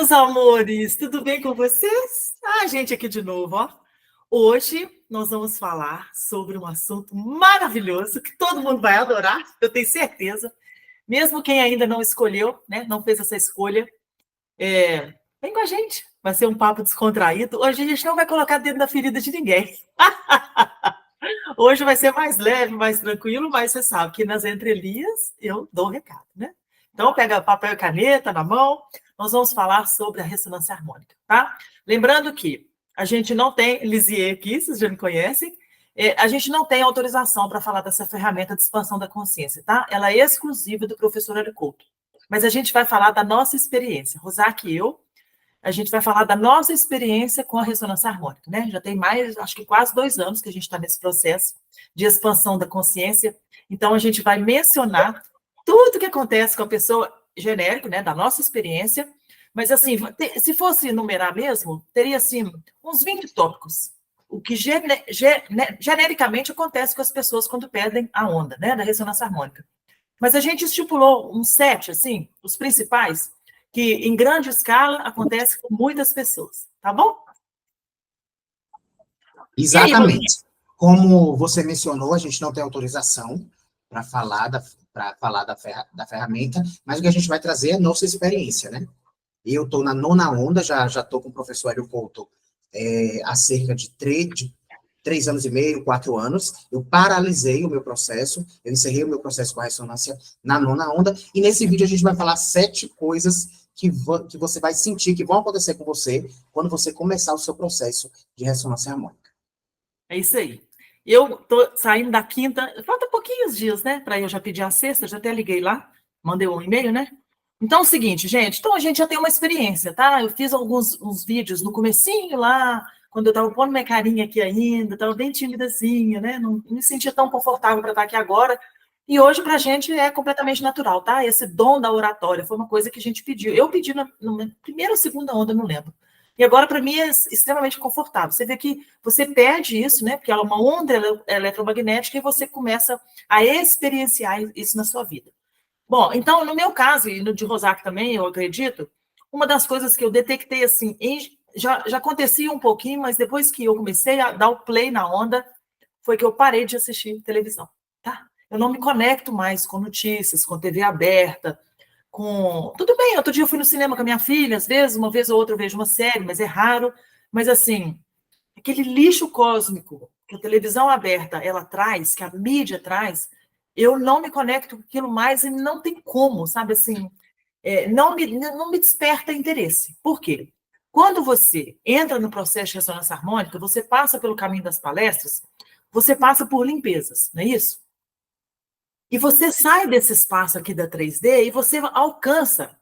meus amores, tudo bem com vocês? A gente aqui de novo, ó. Hoje nós vamos falar sobre um assunto maravilhoso que todo mundo vai adorar, eu tenho certeza. Mesmo quem ainda não escolheu, né, não fez essa escolha, vem com a gente. Vai ser um papo descontraído. Hoje a gente não vai colocar dedo na ferida de ninguém. Hoje vai ser mais leve, mais tranquilo, mas você sabe que nas entrelinhas eu dou o recado, né? Então, pega papel e caneta na mão, nós vamos falar sobre a ressonância harmônica, tá? Lembrando que a gente não tem, Lisier aqui, vocês já me conhecem, a gente não tem autorização para falar dessa ferramenta de expansão da consciência, tá? Ela é exclusiva do professor Hélio Couto. Mas a gente vai falar da nossa experiência. Rosaki e eu, a gente vai falar da nossa experiência com a ressonância harmônica, né? Já tem mais, acho que quase 2 anos que a gente está nesse processo de expansão da consciência. Então, a gente vai mencionar tudo que acontece com a pessoa genérico, né, da nossa experiência, mas assim, se fosse enumerar mesmo, teria assim uns 20 tópicos, o que genericamente acontece com as pessoas quando perdem a onda, né, da ressonância harmônica. Mas a gente estipulou uns 7, assim, os principais, que em grande escala acontece com muitas pessoas, tá bom? Exatamente. Como você mencionou, a gente não tem autorização para falar da ferramenta, mas o que a gente vai trazer é a nossa experiência, né? Eu estou na 9ª onda, já estou com o professor Hélio Couto há cerca de 3 anos e meio, 4 anos. Eu paralisei o meu processo, eu encerrei o meu processo com a ressonância na 9ª onda, e nesse vídeo a gente vai falar 7 coisas que você vai sentir, que vão acontecer com você quando você começar o seu processo de ressonância harmônica. É isso aí. Eu tô saindo da 5ª, falta pouquinhos dias, né, para eu já pedir a 6ª, já até liguei lá, mandei um e-mail, né? Então é o seguinte, gente, então a gente já tem uma experiência, tá? Eu fiz uns vídeos no comecinho lá, quando eu estava pondo minha carinha aqui ainda, estava bem timidazinha, né? Não me sentia tão confortável para estar aqui agora. E hoje, para a gente, é completamente natural, tá? Esse dom da oratória foi uma coisa que a gente pediu. Eu pedi na primeira ou segunda onda, não lembro. E agora, para mim, é extremamente confortável. Você vê que você perde isso, né? Porque ela é uma onda eletromagnética e você começa a experienciar isso na sua vida. Bom, então, no meu caso, e no de Rosaki também, eu acredito, uma das coisas que eu detectei, assim, já acontecia um pouquinho, mas depois que eu comecei a dar o play na onda, foi que eu parei de assistir televisão, tá? Eu não me conecto mais com notícias, com TV aberta, com... Tudo bem, outro dia eu fui no cinema com a minha filha, às vezes, uma vez ou outra eu vejo uma série, mas é raro. Mas, assim, aquele lixo cósmico que a televisão aberta, ela traz, que a mídia traz, eu não me conecto com aquilo mais e não tem como, sabe, assim, não me desperta interesse. Por quê? Quando você entra no processo de ressonância harmônica, você passa pelo caminho das palestras, você passa por limpezas, não é isso? E você sai desse espaço aqui da 3D e você alcança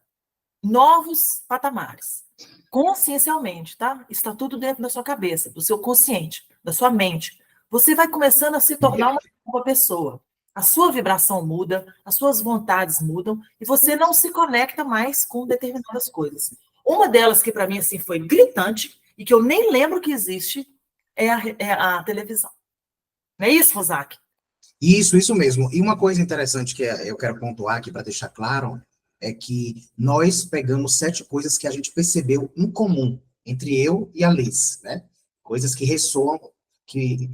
novos patamares. Consciencialmente, tá? Está tudo dentro da sua cabeça, do seu consciente, da sua mente. Você vai começando a se tornar uma nova pessoa. A sua vibração muda, as suas vontades mudam e você não se conecta mais com determinadas coisas. Uma delas que para mim assim foi gritante e que eu nem lembro que existe é a televisão. Não é isso, Rosaki? Isso mesmo. E uma coisa interessante que eu quero pontuar aqui para deixar claro é que nós pegamos 7 coisas que a gente percebeu em comum entre eu e a Liz, né? Coisas que ressoam, que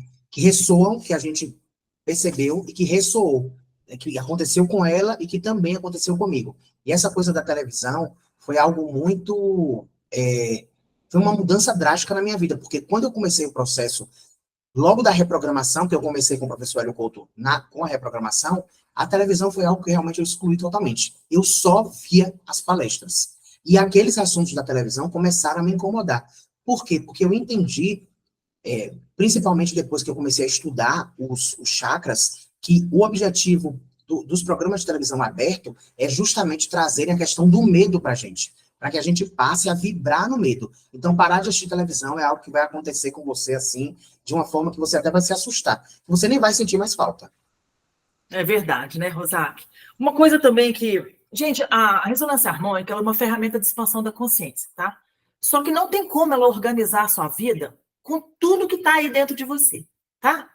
a gente percebeu e que ressoou, né? Que aconteceu com ela e que também aconteceu comigo. E essa coisa da televisão foi algo muito... foi uma mudança drástica na minha vida, porque quando eu comecei o processo logo da reprogramação, que eu comecei com o professor Hélio Couto com a reprogramação, a televisão foi algo que realmente eu excluí totalmente. Eu só via as palestras. E aqueles assuntos da televisão começaram a me incomodar. Por quê? Porque eu entendi, principalmente depois que eu comecei a estudar os chakras, que o objetivo dos programas de televisão aberto é justamente trazerem a questão do medo para a gente, para que a gente passe a vibrar no medo. Então, parar de assistir televisão é algo que vai acontecer com você, assim, de uma forma que você até vai se assustar. Você nem vai sentir mais falta. É verdade, né, Rosaki? Uma coisa também que... Gente, a ressonância harmônica é uma ferramenta de expansão da consciência, tá? Só que não tem como ela organizar a sua vida com tudo que está aí dentro de você, tá?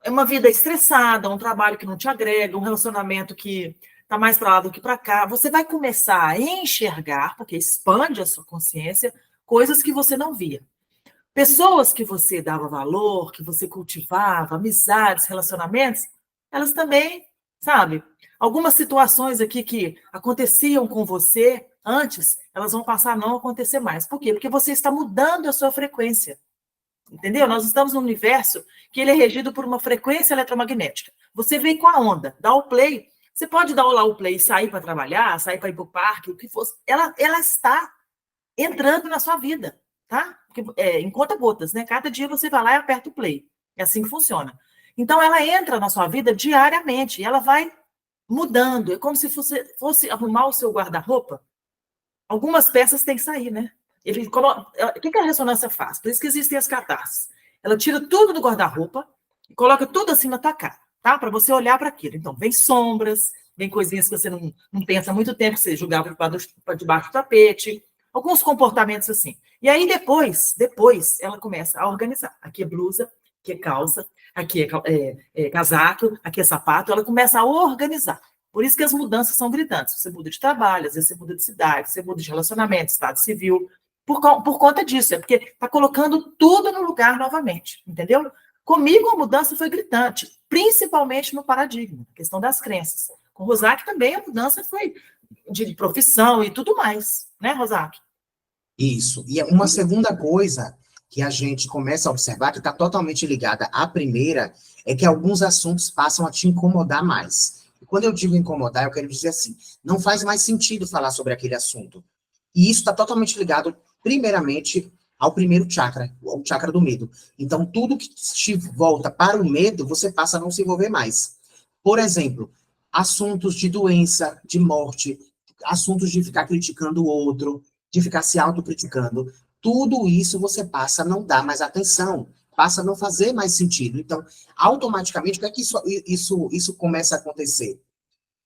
É uma vida estressada, um trabalho que não te agrega, um relacionamento que está mais para lá do que para cá. Você vai começar a enxergar, porque expande a sua consciência, coisas que você não via. Pessoas que você dava valor, que você cultivava, amizades, relacionamentos, elas também, sabe? Algumas situações aqui que aconteciam com você antes, elas vão passar a não acontecer mais. Por quê? Porque você está mudando a sua frequência. Entendeu? Nós estamos num universo que ele é regido por uma frequência eletromagnética. Você vem com a onda, dá o play. Você pode dar lá o play e sair para trabalhar, sair para ir para o parque, o que fosse. Ela está entrando na sua vida, tá? Em conta-gotas, né? Cada dia você vai lá e aperta o play. É assim que funciona. Então, ela entra na sua vida diariamente e ela vai mudando. É como se fosse arrumar o seu guarda-roupa. Algumas peças têm que sair, né? O que a ressonância faz? Por isso que existem as catarses. Ela tira tudo do guarda-roupa e coloca tudo assim na tua cara, tá? Para você olhar para aquilo. Então, vem sombras, vem coisinhas que você não pensa há muito tempo, que você jogava para debaixo do tapete, alguns comportamentos assim. E aí, depois ela começa a organizar. Aqui é blusa, aqui é calça, aqui é casaco, aqui é sapato. Ela começa a organizar. Por isso que as mudanças são gritantes. Você muda de trabalho, às vezes você muda de cidade, você muda de relacionamento, estado civil, por conta disso. É porque está colocando tudo no lugar novamente, entendeu? Comigo a mudança foi gritante, principalmente no paradigma, a questão das crenças. Com o Rosaki também a mudança foi de profissão e tudo mais, né, Rosaki? Isso. E uma segunda coisa que a gente começa a observar, que está totalmente ligada à primeira, é que alguns assuntos passam a te incomodar mais. E quando eu digo incomodar, eu quero dizer assim, não faz mais sentido falar sobre aquele assunto. E isso está totalmente ligado, primeiramente, ao primeiro chakra, ao chakra do medo. Então, tudo que te volta para o medo, você passa a não se envolver mais. Por exemplo, assuntos de doença, de morte, assuntos de ficar criticando o outro, de ficar se autocriticando, tudo isso você passa a não dar mais atenção, passa a não fazer mais sentido. Então, automaticamente, o que é que isso começa a acontecer?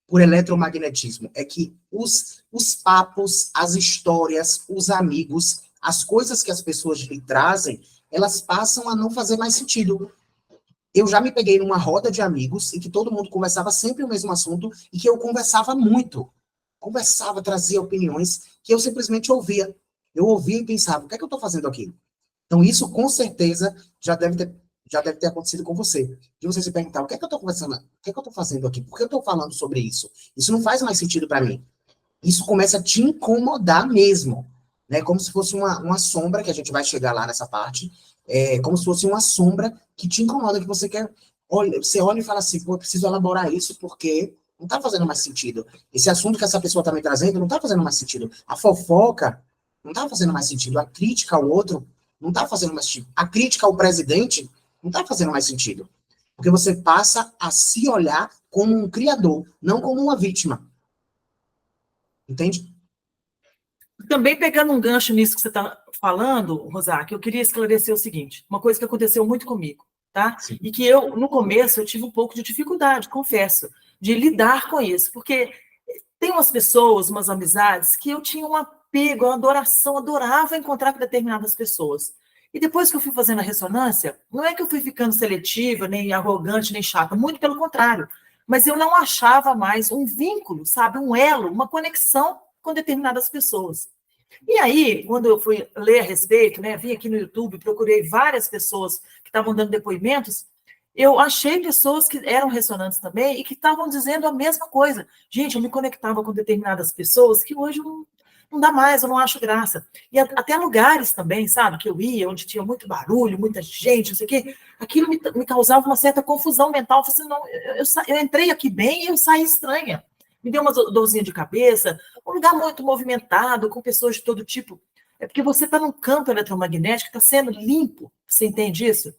Por eletromagnetismo, é que os papos, as histórias, os amigos, as coisas que as pessoas lhe trazem, elas passam a não fazer mais sentido. Eu já me peguei numa roda de amigos em que todo mundo conversava sempre o mesmo assunto e que eu conversava muito. Conversava, trazia opiniões que eu simplesmente ouvia. Eu ouvia e pensava, o que é que eu estou fazendo aqui? Então, isso, com certeza, já deve ter acontecido com você. De você se perguntar, o que é que eu estou conversando? O que é que eu estou fazendo aqui? Por que eu estou falando sobre isso? Isso não faz mais sentido para mim. Isso começa a te incomodar mesmo. Né? Como se fosse uma sombra, que a gente vai chegar lá nessa parte, como se fosse uma sombra que te incomoda, que você quer... Você olha e fala assim, pô, eu preciso elaborar isso porque não está fazendo mais sentido. Esse assunto que essa pessoa está me trazendo não está fazendo mais sentido. A fofoca não está fazendo mais sentido. A crítica ao outro não está fazendo mais sentido. A crítica ao presidente não está fazendo mais sentido. Porque você passa a se olhar como um criador, não como uma vítima. Entende? Também pegando um gancho nisso que você está falando, Rosaki, eu queria esclarecer o seguinte, uma coisa que aconteceu muito comigo, tá? Sim. E que eu, no começo, eu tive um pouco de dificuldade, confesso, de lidar com isso, porque tem umas pessoas, umas amizades, que eu tinha um apego, uma adoração, adorava encontrar com determinadas pessoas. E depois que eu fui fazendo a ressonância, não é que eu fui ficando seletiva, nem arrogante, nem chata, muito pelo contrário, mas eu não achava mais um vínculo, sabe, um elo, uma conexão com determinadas pessoas. E aí, quando eu fui ler a respeito, né, vim aqui no YouTube, procurei várias pessoas que estavam dando depoimentos, eu achei pessoas que eram ressonantes também e que estavam dizendo a mesma coisa. Gente, eu me conectava com determinadas pessoas que hoje não dá mais, eu não acho graça. E até lugares também, sabe, que eu ia, onde tinha muito barulho, muita gente, não sei o quê, aquilo me causava uma certa confusão mental. Eu falei assim, não, eu entrei aqui bem e eu saí estranha. Me deu uma dorzinha de cabeça, um lugar muito movimentado, com pessoas de todo tipo. É porque você está num campo eletromagnético que está sendo limpo, você entende isso?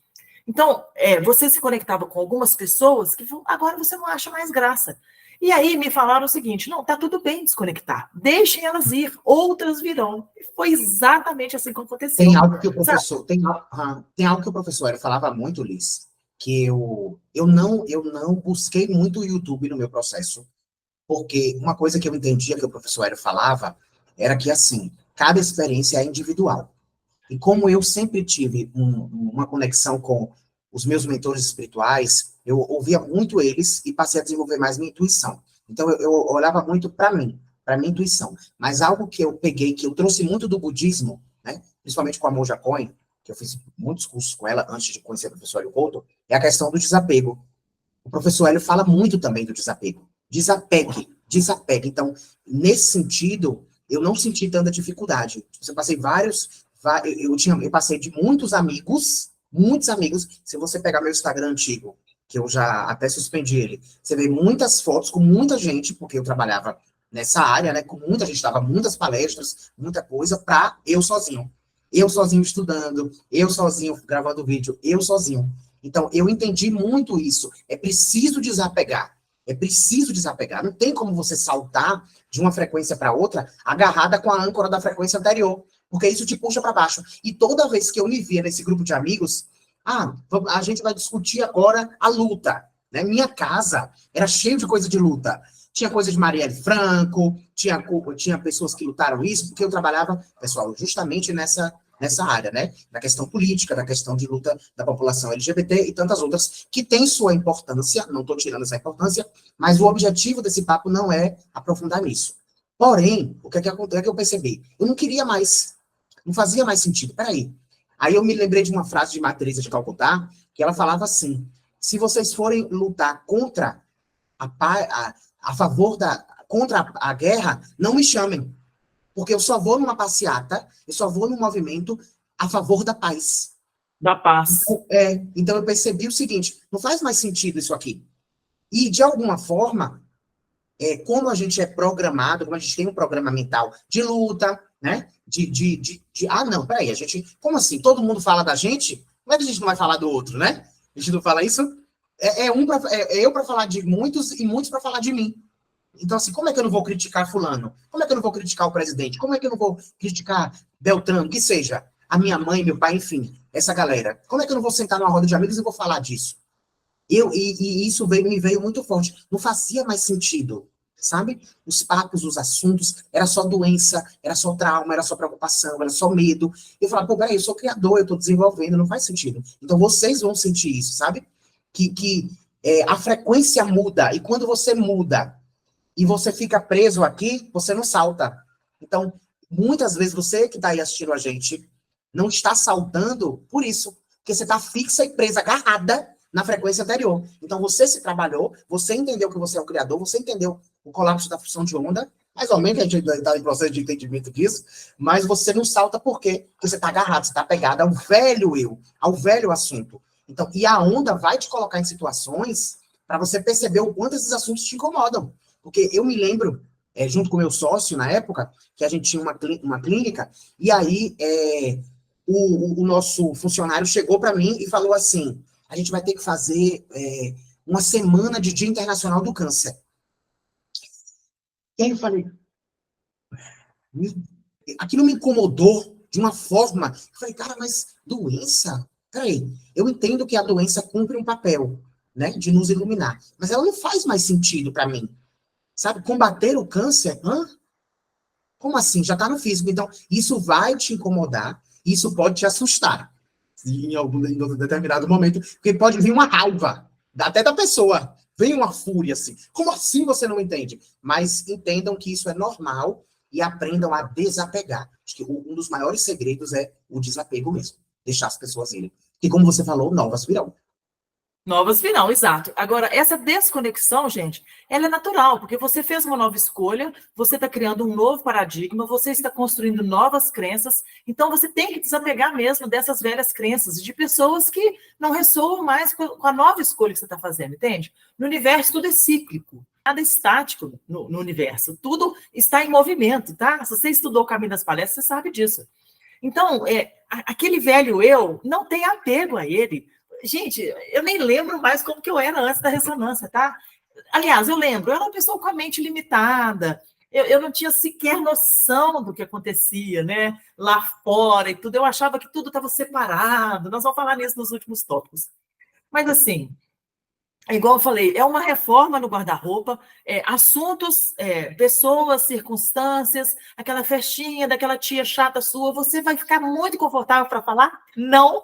Então, você se conectava com algumas pessoas que agora você não acha mais graça. E aí me falaram o seguinte, não, tá tudo bem desconectar, deixem elas ir, outras virão. E foi exatamente assim que aconteceu. Tem algo que o professor, tem algo que o professor falava muito, Liz, que eu não busquei muito o YouTube no meu processo, porque uma coisa que eu entendia que o professor Hélio falava era que, assim, cada experiência é individual. E como eu sempre tive uma conexão com os meus mentores espirituais, eu ouvia muito eles e passei a desenvolver mais minha intuição. Então, eu olhava muito para mim, para minha intuição. Mas algo que eu peguei, que eu trouxe muito do budismo, né, principalmente com a Monja Coen, que eu fiz muitos cursos com ela antes de conhecer o professor Hélio Couto, é a questão do desapego. O professor Hélio fala muito também do desapego. Desapegue, desapegue. Então, nesse sentido, eu não senti tanta dificuldade. Eu passei eu passei de muitos amigos. Se você pegar meu Instagram antigo, que eu já até suspendi ele, você vê muitas fotos com muita gente, porque eu trabalhava nessa área, né, com muita gente, dava muitas palestras, muita coisa, para eu sozinho. Eu sozinho estudando, eu sozinho gravando vídeo, eu sozinho. Então, eu entendi muito isso. É preciso desapegar. É preciso desapegar. Não tem como você saltar de uma frequência para outra agarrada com a âncora da frequência anterior, porque isso te puxa para baixo. E toda vez que eu me via nesse grupo de amigos, a gente vai discutir agora a luta. Né? Minha casa era cheia de coisa de luta. Tinha coisa de Marielle Franco, tinha pessoas que lutaram isso, porque eu trabalhava, pessoal, justamente nessa área, né? Da questão política, da questão de luta da população LGBT e tantas outras, que tem sua importância, não estou tirando essa importância, mas o objetivo desse papo não é aprofundar nisso. Porém, o que é que eu percebi? Eu não queria mais, não fazia mais sentido. Peraí. Aí eu me lembrei de uma frase de Madre Teresa de Calcutá, que ela falava assim: se vocês forem lutar contra a favor contra a guerra, não me chamem. Porque eu só vou numa passeata, eu só vou num movimento a favor da paz. Da paz. Então eu percebi o seguinte, não faz mais sentido isso aqui. E, de alguma forma, como a gente é programado, como a gente tem um programa mental de luta, né? Não, peraí, como assim? Todo mundo fala da gente? Como é que a gente não vai falar do outro, né? A gente não fala isso? Eu para falar de muitos e muitos para falar de mim. Então, assim, como é que eu não vou criticar fulano? Como é que eu não vou criticar o presidente? Como é que eu não vou criticar Beltrano, que seja a minha mãe, meu pai, enfim, essa galera? Como é que eu não vou sentar numa roda de amigos e vou falar disso? E isso me veio muito forte. Não fazia mais sentido, sabe? Os papos, os assuntos, era só doença, era só trauma, era só preocupação, era só medo. Eu falava, peraí, eu sou criador, eu estou desenvolvendo, não faz sentido. Então, vocês vão sentir isso, sabe? Que a frequência muda, e quando você muda, e você fica preso aqui, você não salta. Então, muitas vezes você que está aí assistindo a gente não está saltando por isso, porque você está fixa e presa, agarrada na frequência anterior. Então, você se trabalhou, você entendeu que você é o criador, você entendeu o colapso da função de onda, mais ou menos, a gente está em processo de entendimento disso, mas você não salta por quê? Porque você está agarrado, você está pegado ao velho eu, ao velho assunto. Então, e a onda vai te colocar em situações para você perceber o quanto esses assuntos te incomodam. Porque eu me lembro, junto com meu sócio, na época, que a gente tinha uma clínica, e aí o nosso funcionário chegou para mim e falou assim, a gente vai ter que fazer uma semana de Dia Internacional do Câncer. E aí eu falei, aquilo me incomodou de uma forma, eu falei, cara, mas doença? Peraí, eu entendo que a doença cumpre um papel, né, de nos iluminar, mas ela não faz mais sentido para mim. Sabe, combater o câncer, como assim? Já está no físico. Então, isso vai te incomodar, isso pode te assustar em algum determinado momento, porque pode vir uma raiva, até da pessoa, vem uma fúria assim. Como assim você não entende? Mas entendam que isso é normal e aprendam a desapegar. Acho que um dos maiores segredos é o desapego mesmo, deixar as pessoas irem. E como você falou, novas virão. Novas virão, exato. Agora, essa desconexão, gente, ela é natural, porque você fez uma nova escolha, você está criando um novo paradigma, você está construindo novas crenças, então você tem que desapegar mesmo dessas velhas crenças, de pessoas que não ressoam mais com a nova escolha que você está fazendo, entende? No universo, tudo é cíclico, nada é estático no universo, tudo está em movimento, tá? Se você estudou o Caminho das Palestras, você sabe disso. Então, aquele velho eu, não tem apego a ele. Gente, eu nem lembro mais como que eu era antes da ressonância, tá? Aliás, eu lembro, eu era uma pessoa com a mente limitada, eu não tinha sequer noção do que acontecia, né? Lá fora e tudo, eu achava que tudo estava separado, nós vamos falar nisso nos últimos tópicos. Mas, assim, igual eu falei, é uma reforma no guarda-roupa, assuntos, pessoas, circunstâncias, aquela festinha daquela tia chata sua, você vai ficar muito confortável para falar? Não.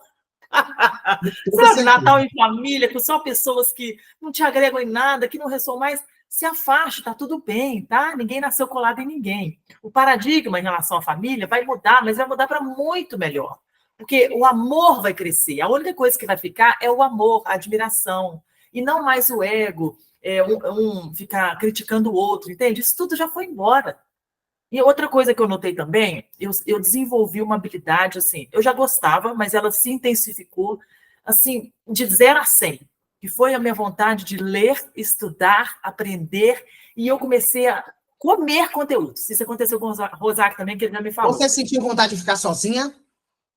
Sabe, Natal em família, com só pessoas que não te agregam em nada, que não ressoam mais. se afaste, tá tudo bem, tá? Ninguém nasceu colado em ninguém. O paradigma em relação à família vai mudar, mas vai mudar para muito melhor. Porque o amor vai crescer. A única coisa que vai ficar é o amor, a admiração, e não mais o ego, ficar criticando o outro, entende? Isso tudo já foi embora. E outra coisa que eu notei também, eu desenvolvi uma habilidade, assim, eu já gostava, mas ela se intensificou, assim, de 0 a 100, que foi a minha vontade de ler, estudar, aprender, e eu comecei a comer conteúdos. Isso aconteceu com o Rosário também, que ele já me falou. Você sentiu vontade de ficar sozinha?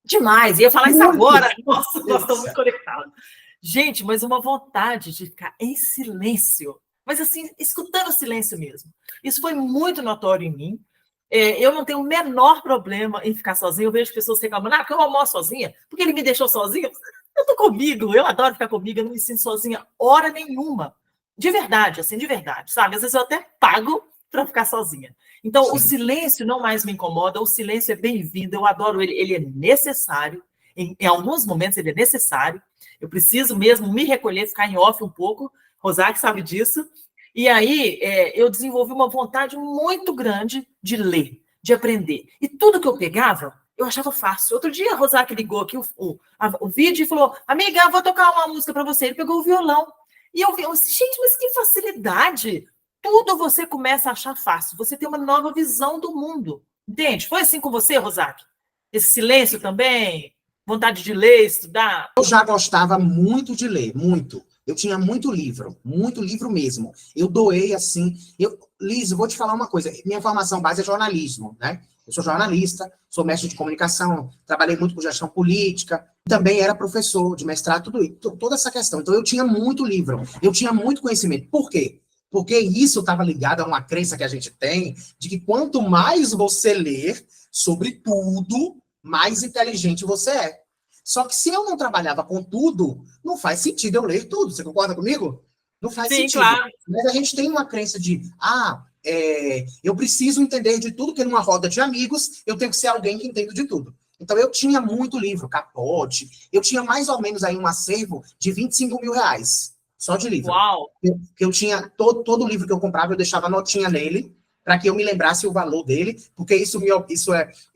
Demais, ia falar isso Muito. agora. Nossa, nós estamos muito conectados. Gente, mas uma vontade de ficar em silêncio, mas assim, escutando o silêncio mesmo. Isso foi muito notório em mim. Eu não tenho o menor problema em ficar sozinha. Eu vejo pessoas reclamando, porque eu almoço sozinha, porque ele me deixou sozinha. Eu estou comigo, eu adoro ficar comigo, eu não me sinto sozinha hora nenhuma. De verdade, assim, de verdade, sabe? Às vezes eu até pago para ficar sozinha. Então, sim, o silêncio não mais me incomoda, o silêncio é bem-vindo, eu adoro ele, ele é necessário, em alguns momentos ele é necessário, eu preciso mesmo me recolher, ficar em off um pouco, Rosário sabe disso, e aí eu desenvolvi uma vontade muito grande de ler, de aprender, e tudo que eu pegava, eu achava fácil. Outro dia a Rosário ligou aqui o vídeo e falou, amiga, eu vou tocar uma música para você, ele pegou o violão, e eu vi, gente, mas que facilidade! Tudo você começa a achar fácil. Você tem uma nova visão do mundo. Entende? Foi assim com você, Rosário? Esse silêncio também? Vontade de ler, estudar? Eu já gostava muito de ler, muito. Eu tinha muito livro mesmo. Eu doei, assim... Liz, eu vou te falar uma coisa. Minha formação base é jornalismo, né? Eu sou jornalista, sou mestre de comunicação, trabalhei muito com gestão política, também era professor de mestrado, toda essa questão. Então, eu tinha muito livro, eu tinha muito conhecimento. Por quê? Porque isso estava ligado a uma crença que a gente tem de que quanto mais você ler sobre tudo, mais inteligente você é. Só que se eu não trabalhava com tudo, não faz sentido eu ler tudo. Você concorda comigo? Não faz sentido. Claro. Mas a gente tem uma crença de, eu preciso entender de tudo, porque numa roda de amigos eu tenho que ser alguém que entende de tudo. Então eu tinha muito livro, capote, eu tinha mais ou menos aí um acervo de 25 mil reais. Só de livro. Uau! Eu tinha, todo livro que eu comprava, eu deixava notinha nele, para que eu me lembrasse o valor dele, porque isso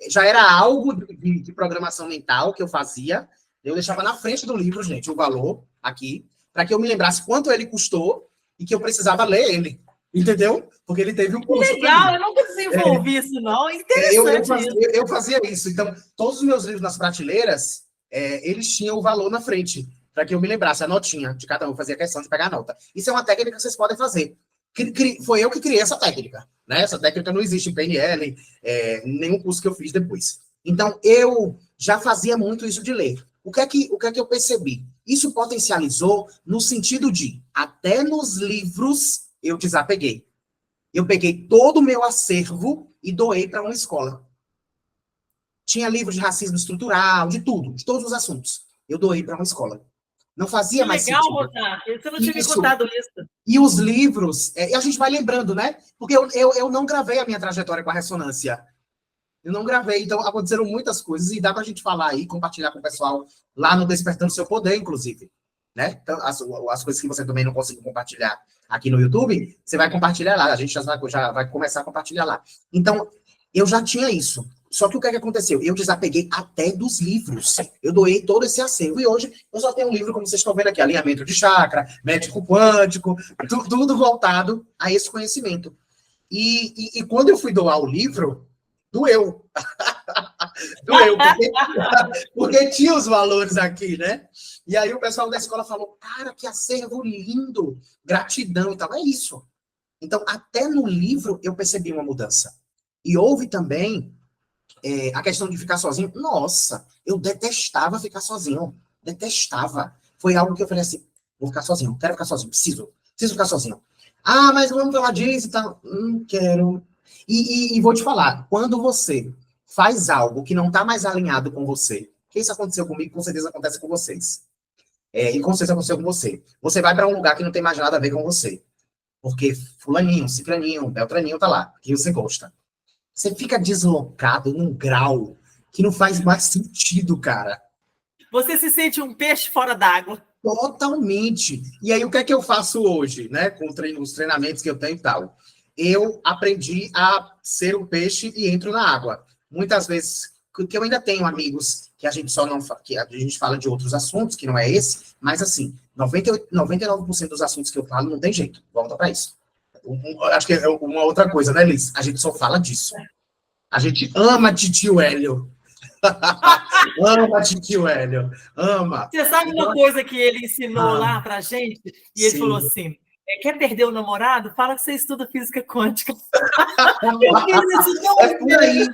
já era algo de programação mental que eu fazia. Eu deixava na frente do livro, gente, o valor aqui, para que eu me lembrasse quanto ele custou e que eu precisava ler ele. Entendeu? Porque ele teve um custo. Legal, eu nunca desenvolvi isso, não. Interessante eu fazia isso. Então, todos os meus livros nas prateleiras, eles tinham o valor na frente, para que eu me lembrasse a notinha de cada um, fazia questão de pegar a nota. Isso é uma técnica que vocês podem fazer. Foi eu que criei essa técnica, né? Essa técnica não existe em PNL, nenhum curso que eu fiz depois. Então, eu já fazia muito isso de ler. O que é que eu percebi? Isso potencializou no sentido de, até nos livros, eu desapeguei. Eu peguei todo o meu acervo e doei para uma escola. Tinha livro de racismo estrutural, de tudo, de todos os assuntos. Eu doei para uma escola. Não fazia mais sentido. Legal, Rosário. Você não tinha me contado isso. E os livros, e a gente vai lembrando, né? Porque eu não gravei a minha trajetória com a ressonância. Eu não gravei, então aconteceram muitas coisas e dá pra gente falar aí, compartilhar com o pessoal lá no Despertando Seu Poder, inclusive. Né? Então, as coisas que você também não conseguiu compartilhar aqui no YouTube, você vai compartilhar lá. A gente já vai começar a compartilhar lá. Então, eu já tinha isso. Só que o que é que aconteceu? Eu desapeguei até dos livros. Eu doei todo esse acervo. E hoje eu só tenho um livro, como vocês estão vendo aqui, alinhamento de chakra, médico quântico, tudo voltado a esse conhecimento. E quando eu fui doar o livro, doeu. Doeu, porque tinha os valores aqui, né? E aí o pessoal da escola falou, cara, que acervo lindo, gratidão e tal. É isso. Então, até no livro eu percebi uma mudança. E houve também a questão de ficar sozinho. Nossa, eu detestava ficar sozinho. Detestava. Foi algo que eu falei assim, vou ficar sozinho, quero ficar sozinho, preciso ficar sozinho. Ah, mas vamos falar disso e tal. Não quero. E vou te falar, quando você faz algo que não está mais alinhado com você, que isso aconteceu comigo, com certeza acontece com vocês. E com certeza aconteceu com você. Você vai para um lugar que não tem mais nada a ver com você. Porque fulaninho, ciclaninho, beltraninho tá lá, que você gosta. Você fica deslocado num grau que não faz mais sentido, cara. Você se sente um peixe fora d'água. Totalmente. E aí, o que é que eu faço hoje, né? Com os treinamentos que eu tenho e tal. Eu aprendi a ser um peixe e entro na água. Muitas vezes, que eu ainda tenho amigos que a gente só não que a gente fala de outros assuntos, que não é esse, mas assim, 99% dos assuntos que eu falo não tem jeito. Volta para isso. Acho que é uma outra coisa, né, Liz? A gente só fala disso. A gente ama Titio Hélio. Ama Titio Hélio. Ama. Você sabe uma Então, coisa que ele ensinou lá pra gente? E ele falou sim. assim: quer perder o namorado? Fala que você estuda física quântica. Eu fiz isso tão É por aí.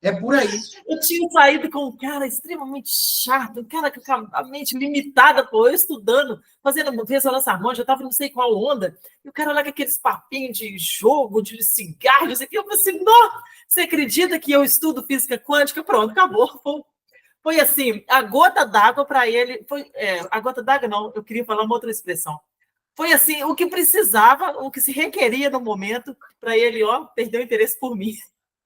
É por aí. Eu tinha saído com um cara extremamente chato, um cara com a mente limitada, pô, eu estudando, fazendo ressonância harmônica, eu estava não sei qual onda, e o cara lá com aqueles papinhos de jogo, de cigarro, isso aqui, eu falei assim, não, você acredita que eu estudo física quântica? Pronto, acabou. Foi assim, a gota d'água para ele, a gota d'água não, eu queria falar uma outra expressão. Foi assim, o que precisava, o que se requeria no momento, para ele, perder o interesse por mim.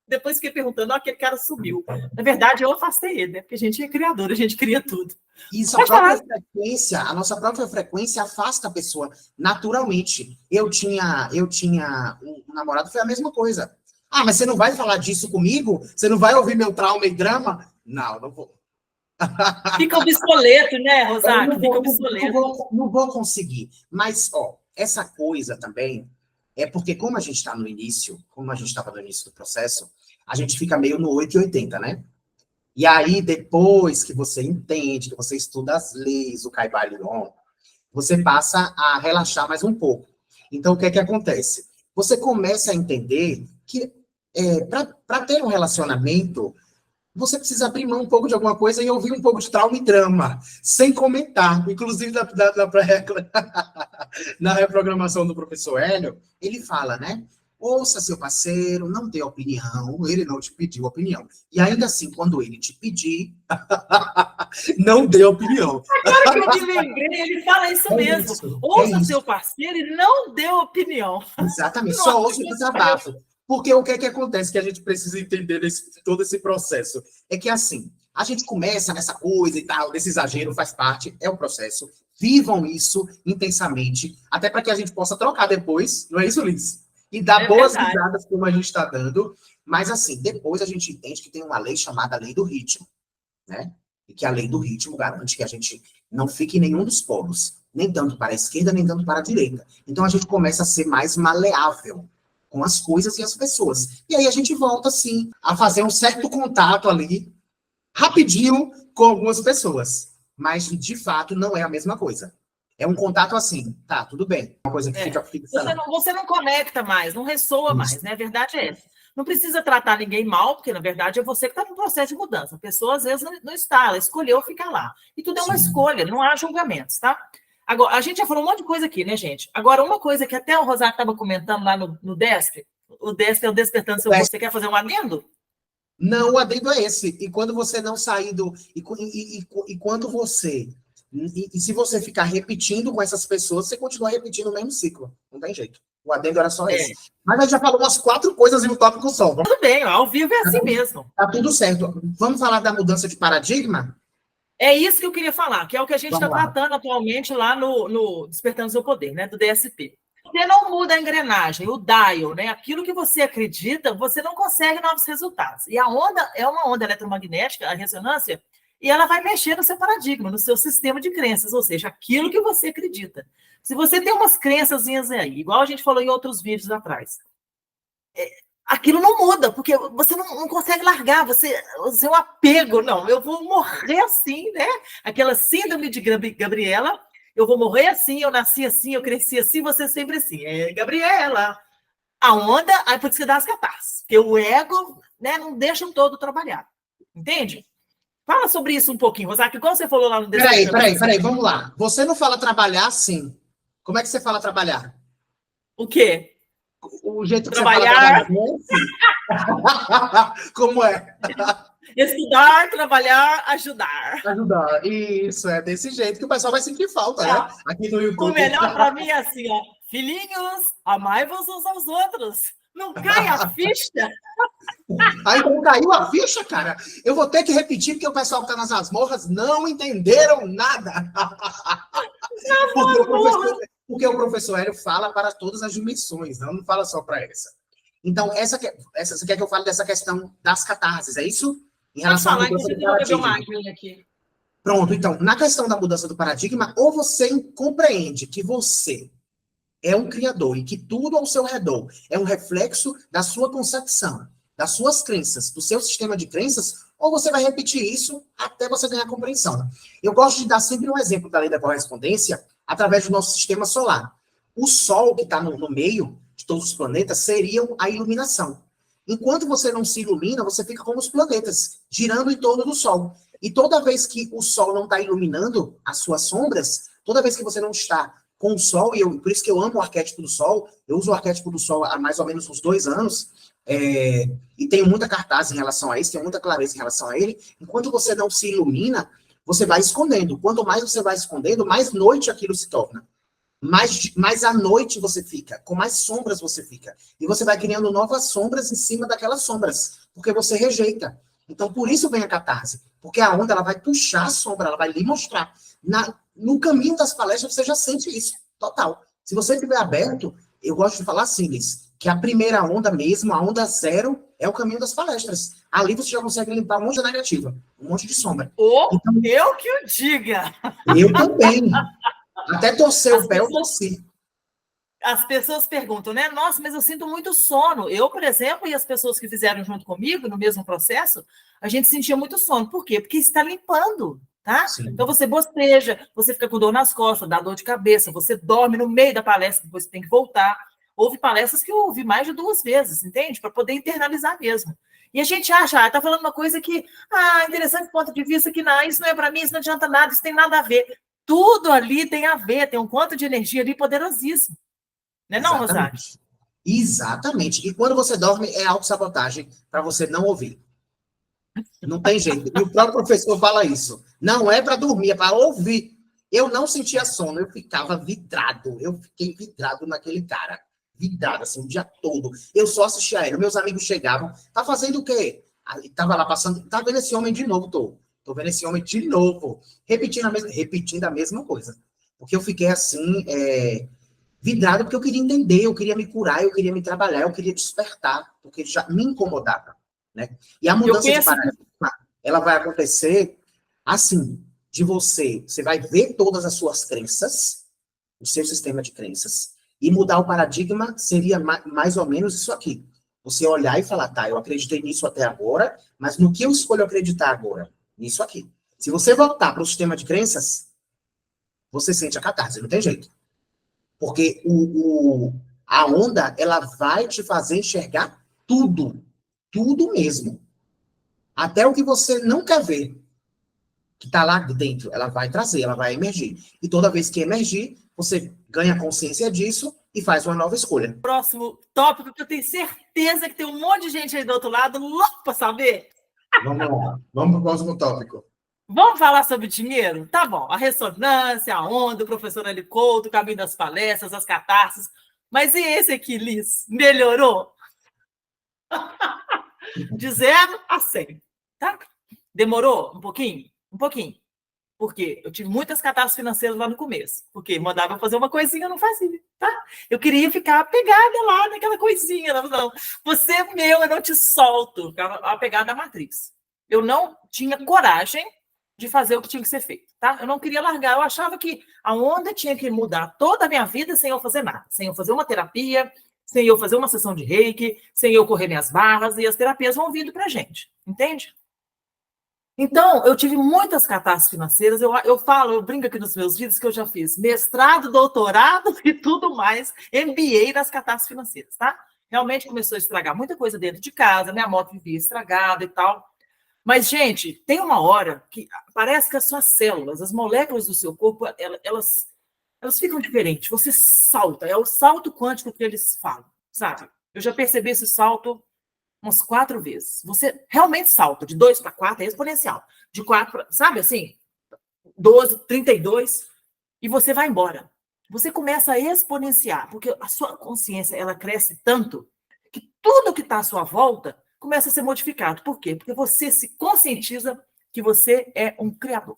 Depois fiquei perguntando, aquele cara sumiu. Na verdade, eu afastei ele, né? Porque a gente é criador, a gente cria tudo. Isso, a nossa própria frequência afasta a pessoa naturalmente. Eu tinha um namorado, foi a mesma coisa. Ah, mas você não vai falar disso comigo? Você não vai ouvir meu trauma e drama? Não vou. Fica obsoleto, né, Rosário? Fica obsoleto. Não vou conseguir. Mas, essa coisa também é porque, como a gente está no início, como a gente estava no início do processo, a gente fica meio no 880, né? E aí, depois que você entende, que você estuda as leis, o Caibalion, você passa a relaxar mais um pouco. Então, o que é que acontece? Você começa a entender que, para ter um relacionamento, você precisa abrir mão um pouco de alguma coisa e ouvir um pouco de trauma e drama, sem comentar. Inclusive, na reprogramação do professor Hélio, ele fala, né? Ouça seu parceiro, não dê opinião, ele não te pediu opinião. E ainda assim, quando ele te pedir, não dê opinião. Agora que eu me lembrei, ele fala isso mesmo. Ouça seu parceiro e não dê opinião. Exatamente, só ouça o desabafo. Porque o que é que acontece que a gente precisa entender todo esse processo? É que, assim, a gente começa nessa coisa e tal, desse exagero faz parte, é o processo. Vivam isso intensamente, até para que a gente possa trocar depois, não é isso, Liz? E dar boas risadas como a gente está dando. Mas, assim, depois a gente entende que tem uma lei chamada Lei do Ritmo, né? E que a Lei do Ritmo garante que a gente não fique em nenhum dos polos, nem tanto para a esquerda, nem tanto para a direita. Então, a gente começa a ser mais maleável com as coisas e as pessoas. E aí a gente volta, sim, a fazer um certo contato ali, rapidinho, com algumas pessoas. Mas, de fato, não é a mesma coisa. É um contato assim, tá, tudo bem. Uma coisa que fica fixada. Você não conecta mais, não ressoa mais, né? A verdade é essa. Não precisa tratar ninguém mal, porque, na verdade, é você que está no processo de mudança. A pessoa, às vezes, não está, ela escolheu ficar lá. E tudo é uma escolha, não há julgamentos, tá? Agora, a gente já falou um monte de coisa aqui, né, gente? Agora, uma coisa que até o Rosário estava comentando lá no DESP, o DESP é o Despertando Seu Você quer fazer um adendo? Não, o adendo é esse. E quando você não sair do... E quando você... E se você ficar repetindo com essas pessoas, você continua repetindo o mesmo ciclo. Não tem jeito. O adendo era só esse. Mas a gente já falou umas 4 coisas em um tópico só. Tudo bem, ao vivo é assim mesmo. Tá tudo certo. Vamos falar da mudança de paradigma? É isso que eu queria falar, que é o que a gente está tratando atualmente lá no Despertando Seu Poder, né, do DSP. Você não muda a engrenagem, o dial, né? Aquilo que você acredita, você não consegue novos resultados. E a onda é uma onda eletromagnética, a ressonância, e ela vai mexer no seu paradigma, no seu sistema de crenças, ou seja, aquilo que você acredita. Se você tem umas crençazinhas aí, igual a gente falou em outros vídeos atrás, aquilo não muda, porque você não consegue largar, você é um apego, não, eu vou morrer assim, né? Aquela síndrome de Gabriela, eu vou morrer assim, eu nasci assim, eu cresci assim, você sempre assim. É, Gabriela, a onda, aí por isso que dá as catarses, porque o ego, né, não deixa um todo trabalhar, entende? Fala sobre isso um pouquinho, Rosário, igual você falou lá no... Peraí, vamos lá. Você não fala trabalhar assim. Como é que você fala trabalhar? O quê? O jeito que trabalhar... você fala trabalhar. Como é? Estudar, trabalhar, ajudar. Ajudar. Isso, é desse jeito que o pessoal vai sentir falta, né? Aqui no YouTube. O melhor para mim é assim, ó. Filhinhos, amai-vos uns aos outros. Não cai a ficha? Aí, como caiu a ficha, cara, eu vou ter que repetir, porque o pessoal que está nas masmorras não entenderam nada. Porque o professor Hélio fala para todas as dimensões, não fala só para essa. Então, você quer que eu fale dessa questão das catarses, é isso? Em relação à mudança do paradigma. Pronto, então, na questão da mudança do paradigma, ou você compreende que você é um criador e que tudo ao seu redor é um reflexo da sua concepção, das suas crenças, do seu sistema de crenças, ou você vai repetir isso até você ganhar compreensão. Eu gosto de dar sempre um exemplo da lei da correspondência através do nosso sistema solar. O Sol, que está no meio de todos os planetas, seria a iluminação. Enquanto você não se ilumina, você fica como os planetas, girando em torno do Sol. E toda vez que o Sol não está iluminando as suas sombras, toda vez que você não está com o Sol, e por isso que eu amo o arquétipo do Sol, eu uso o arquétipo do Sol há mais ou menos uns 2 anos, e tenho muita cartaz em relação a isso, tenho muita clareza em relação a ele. Enquanto você não se ilumina, você vai escondendo. Quanto mais você vai escondendo, mais noite aquilo se torna. Mais à noite você fica, com mais sombras você fica. E você vai criando novas sombras em cima daquelas sombras, porque você rejeita. Então, por isso vem a catarse. Porque a onda, ela vai puxar a sombra, ela vai lhe mostrar. No caminho das palestras, você já sente isso, total. Se você estiver aberto, eu gosto de falar assim, Liz, que a primeira onda mesmo, a onda 0, é o caminho das palestras. Ali você já consegue limpar um monte de negativa, um monte de sombra. Então, eu que o diga! Eu também. Até torcer o pé, eu torci. As pessoas perguntam, né? Nossa, mas eu sinto muito sono. Eu, por exemplo, e as pessoas que fizeram junto comigo, no mesmo processo, a gente sentia muito sono. Por quê? Porque está limpando, tá? Sim. Então, você boceja, você fica com dor nas costas, dá dor de cabeça, você dorme no meio da palestra, depois você tem que voltar. Houve palestras que eu ouvi mais de 2 vezes, entende? Para poder internalizar mesmo. E a gente acha, tá falando uma coisa que, interessante ponto de vista, que não, isso não é para mim, isso não adianta nada, isso tem nada a ver. Tudo ali tem a ver, tem um quanto de energia ali poderosíssimo. Não é não, Rosário? Exatamente. E quando você dorme, é autossabotagem para você não ouvir. Não tem jeito. E o próprio professor fala isso. Não é para dormir, é para ouvir. Eu não sentia sono, eu ficava vidrado. Eu fiquei vidrado naquele cara. Vidrado, assim, o dia todo. Eu só assistia ele. Meus amigos chegavam. Tá fazendo o quê? Aí, tava lá passando. Tá vendo esse homem de novo, Tô vendo esse homem de novo. Repetindo a mesma coisa. Porque eu fiquei assim, vidrado, porque eu queria entender, eu queria me curar, eu queria me trabalhar, eu queria despertar, porque já me incomodava, né? E a mudança de paradigma, ela vai acontecer assim, de você vai ver todas as suas crenças, o seu sistema de crenças, e mudar o paradigma seria mais ou menos isso aqui. Você olhar e falar, tá, eu acreditei nisso até agora, mas no que eu escolho acreditar agora? Nisso aqui. Se você voltar para o sistema de crenças, você sente a catarse, não tem jeito. Porque a onda, ela vai te fazer enxergar tudo. Tudo mesmo. Até o que você não quer ver, que está lá dentro, ela vai trazer, ela vai emergir. E toda vez que emergir, você ganha consciência disso e faz uma nova escolha. Próximo tópico, que eu tenho certeza que tem um monte de gente aí do outro lado louco para saber. Vamos lá. Vamos para o próximo tópico. Vamos falar sobre dinheiro? Tá bom. A ressonância, a onda, o professor Eli Couto, o caminho das palestras, as catarses. Mas e esse aqui, Liz? Melhorou? De 0 a 100, tá? Demorou um pouquinho? Um pouquinho. Porque eu tive muitas catarses financeiras lá no começo. Porque mandava eu fazer uma coisinha, eu não fazia, tá? Eu queria ficar apegada lá naquela coisinha. Não, você é meu, eu não te solto. Ficava apegada à matriz. Eu não tinha coragem de fazer o que tinha que ser feito, tá? Eu não queria largar. Eu achava que a onda tinha que mudar toda a minha vida sem eu fazer nada. Sem eu fazer uma terapia, sem eu fazer uma sessão de reiki, sem eu correr minhas barras, e as terapias vão vindo pra gente. Entende? Então, eu tive muitas catástrofes financeiras, eu brinco aqui nos meus vídeos que eu já fiz mestrado, doutorado e tudo mais, MBA nas catástrofes financeiras, tá? Realmente começou a estragar muita coisa dentro de casa, minha moto vivia estragada e tal. Mas, gente, tem uma hora que parece que as suas células, as moléculas do seu corpo, elas ficam diferentes, você salta, é o salto quântico que eles falam, sabe? Eu já percebi esse salto umas 4 vezes. Você realmente salta de 2 para 4, é exponencial. De 4 para, sabe assim, 12, 32, e você vai embora. Você começa a exponenciar, porque a sua consciência, ela cresce tanto que tudo que está à sua volta começa a ser modificado. Por quê? Porque você se conscientiza que você é um criador.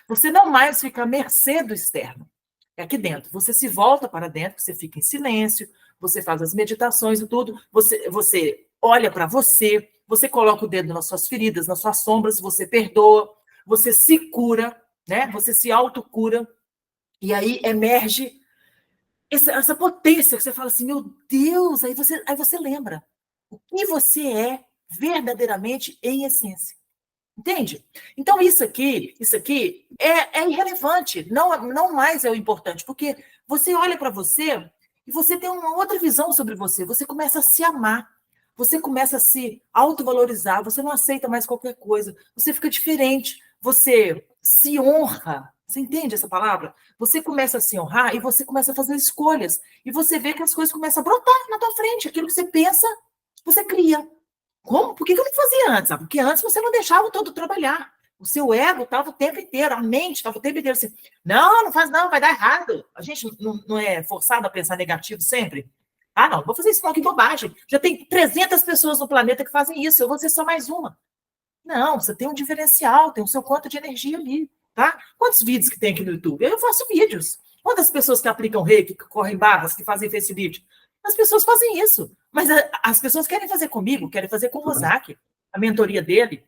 Você não mais fica à mercê do externo. É aqui dentro. Você se volta para dentro, você fica em silêncio, você faz as meditações e tudo, você olha para você, você coloca o dedo nas suas feridas, nas suas sombras, você perdoa, você se cura, né? Você se autocura, e aí emerge essa potência que você fala assim, meu Deus, aí você lembra o que você é verdadeiramente em essência. Entende? Então, isso aqui é irrelevante, não mais é o importante, porque você olha para você e você tem uma outra visão sobre você, você começa a se amar, você começa a se autovalorizar, você não aceita mais qualquer coisa, você fica diferente, você se honra, você entende essa palavra? Você começa a se honrar e você começa a fazer escolhas, e você vê que as coisas começam a brotar na tua frente, aquilo que você pensa, você cria. Como? Por que eu não fazia antes? Porque antes você não deixava o todo trabalhar. O seu ego estava o tempo inteiro, a mente estava o tempo inteiro assim, não faz não, vai dar errado. A gente não é forçado a pensar negativo sempre? Ah, não vou fazer isso não, que bobagem. Já tem 300 pessoas no planeta que fazem isso, eu vou ser só mais uma. Não, você tem um diferencial, tem o seu quanto de energia ali, tá? Quantos vídeos que tem aqui no YouTube? Eu faço vídeos. Quantas pessoas que aplicam reiki, que correm barras, que fazem face vídeo? As pessoas fazem isso. Mas as pessoas querem fazer comigo, querem fazer com o Rosaki, a mentoria dele.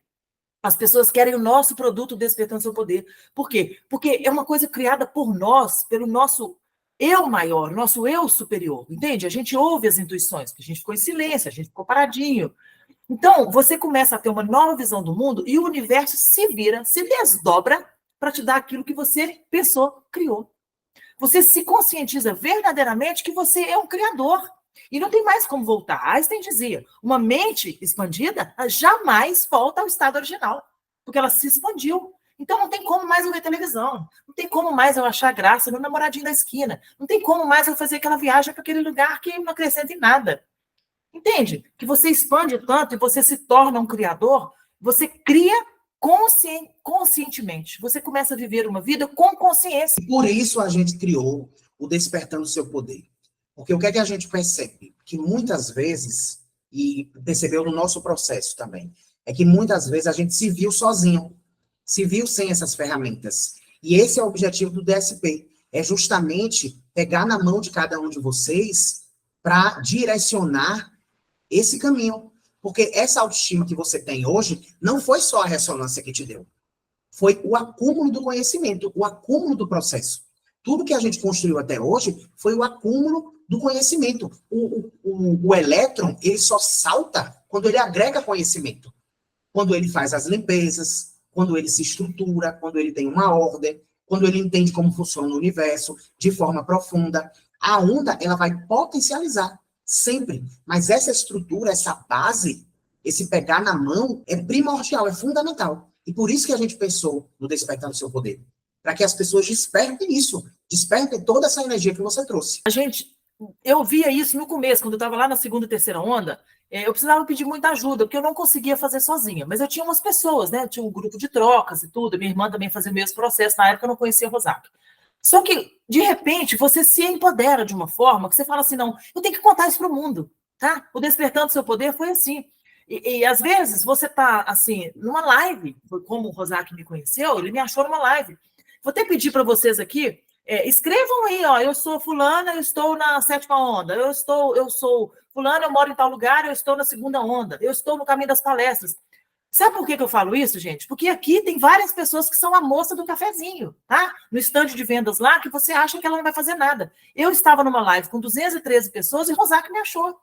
As pessoas querem o nosso produto Despertando Seu Poder. Por quê? Porque é uma coisa criada por nós, pelo nosso eu maior, nosso eu superior, entende? A gente ouve as intuições, porque a gente ficou em silêncio, a gente ficou paradinho. Então, você começa a ter uma nova visão do mundo e o universo se vira, se desdobra para te dar aquilo que você pensou, criou. Você se conscientiza verdadeiramente que você é um criador. E não tem mais como voltar. Einstein dizia, uma mente expandida jamais volta ao estado original, porque ela se expandiu. Então não tem como mais eu ver televisão, não tem como mais eu achar graça no namoradinho da esquina, não tem como mais eu fazer aquela viagem para aquele lugar que não acrescenta em nada. Entende? Que você expande tanto e você se torna um criador, você cria conscientemente. Você começa a viver uma vida com consciência. E por isso a gente criou o Despertando Seu Poder. Porque o que é que a gente percebe? Que muitas vezes, e percebeu no nosso processo também, é que muitas vezes a gente se viu sozinho, se viu sem essas ferramentas. E esse é o objetivo do DSP, é justamente pegar na mão de cada um de vocês para direcionar esse caminho. Porque essa autoestima que você tem hoje não foi só a ressonância que te deu. Foi o acúmulo do conhecimento, o acúmulo do processo. Tudo que a gente construiu até hoje foi o acúmulo do conhecimento. O elétron, ele só salta quando ele agrega conhecimento. Quando ele faz as limpezas, quando ele se estrutura, quando ele tem uma ordem, quando ele entende como funciona o universo de forma profunda. A onda, ela vai potencializar sempre. Mas essa estrutura, essa base, esse pegar na mão, é primordial, é fundamental. E por isso que a gente pensou no Despertando Seu Poder. Para que as pessoas despertem isso, despertem toda essa energia que você trouxe. Eu via isso no começo, quando eu estava lá na segunda e terceira onda, eu precisava pedir muita ajuda, porque eu não conseguia fazer sozinha. Mas eu tinha umas pessoas, né? Eu tinha um grupo de trocas e tudo, minha irmã também fazia o mesmo processo, na época eu não conhecia o Rosaki. Só que, de repente, você se empodera de uma forma que você fala assim, não, eu tenho que contar isso para o mundo, tá? O Despertando Seu Poder foi assim. E às vezes você está, assim, numa live, como o Rosaki me conheceu, ele me achou numa live. Vou até pedir para vocês aqui, escrevam aí, ó, eu sou fulana, eu estou na 7ª onda, eu sou fulana, eu moro em tal lugar, eu estou na 2ª onda, eu estou no caminho das palestras. Sabe por que eu falo isso, gente? Porque aqui tem várias pessoas que são a moça do cafezinho, tá? No estande de vendas lá, que você acha que ela não vai fazer nada. Eu estava numa live com 213 pessoas e Rosaki me achou.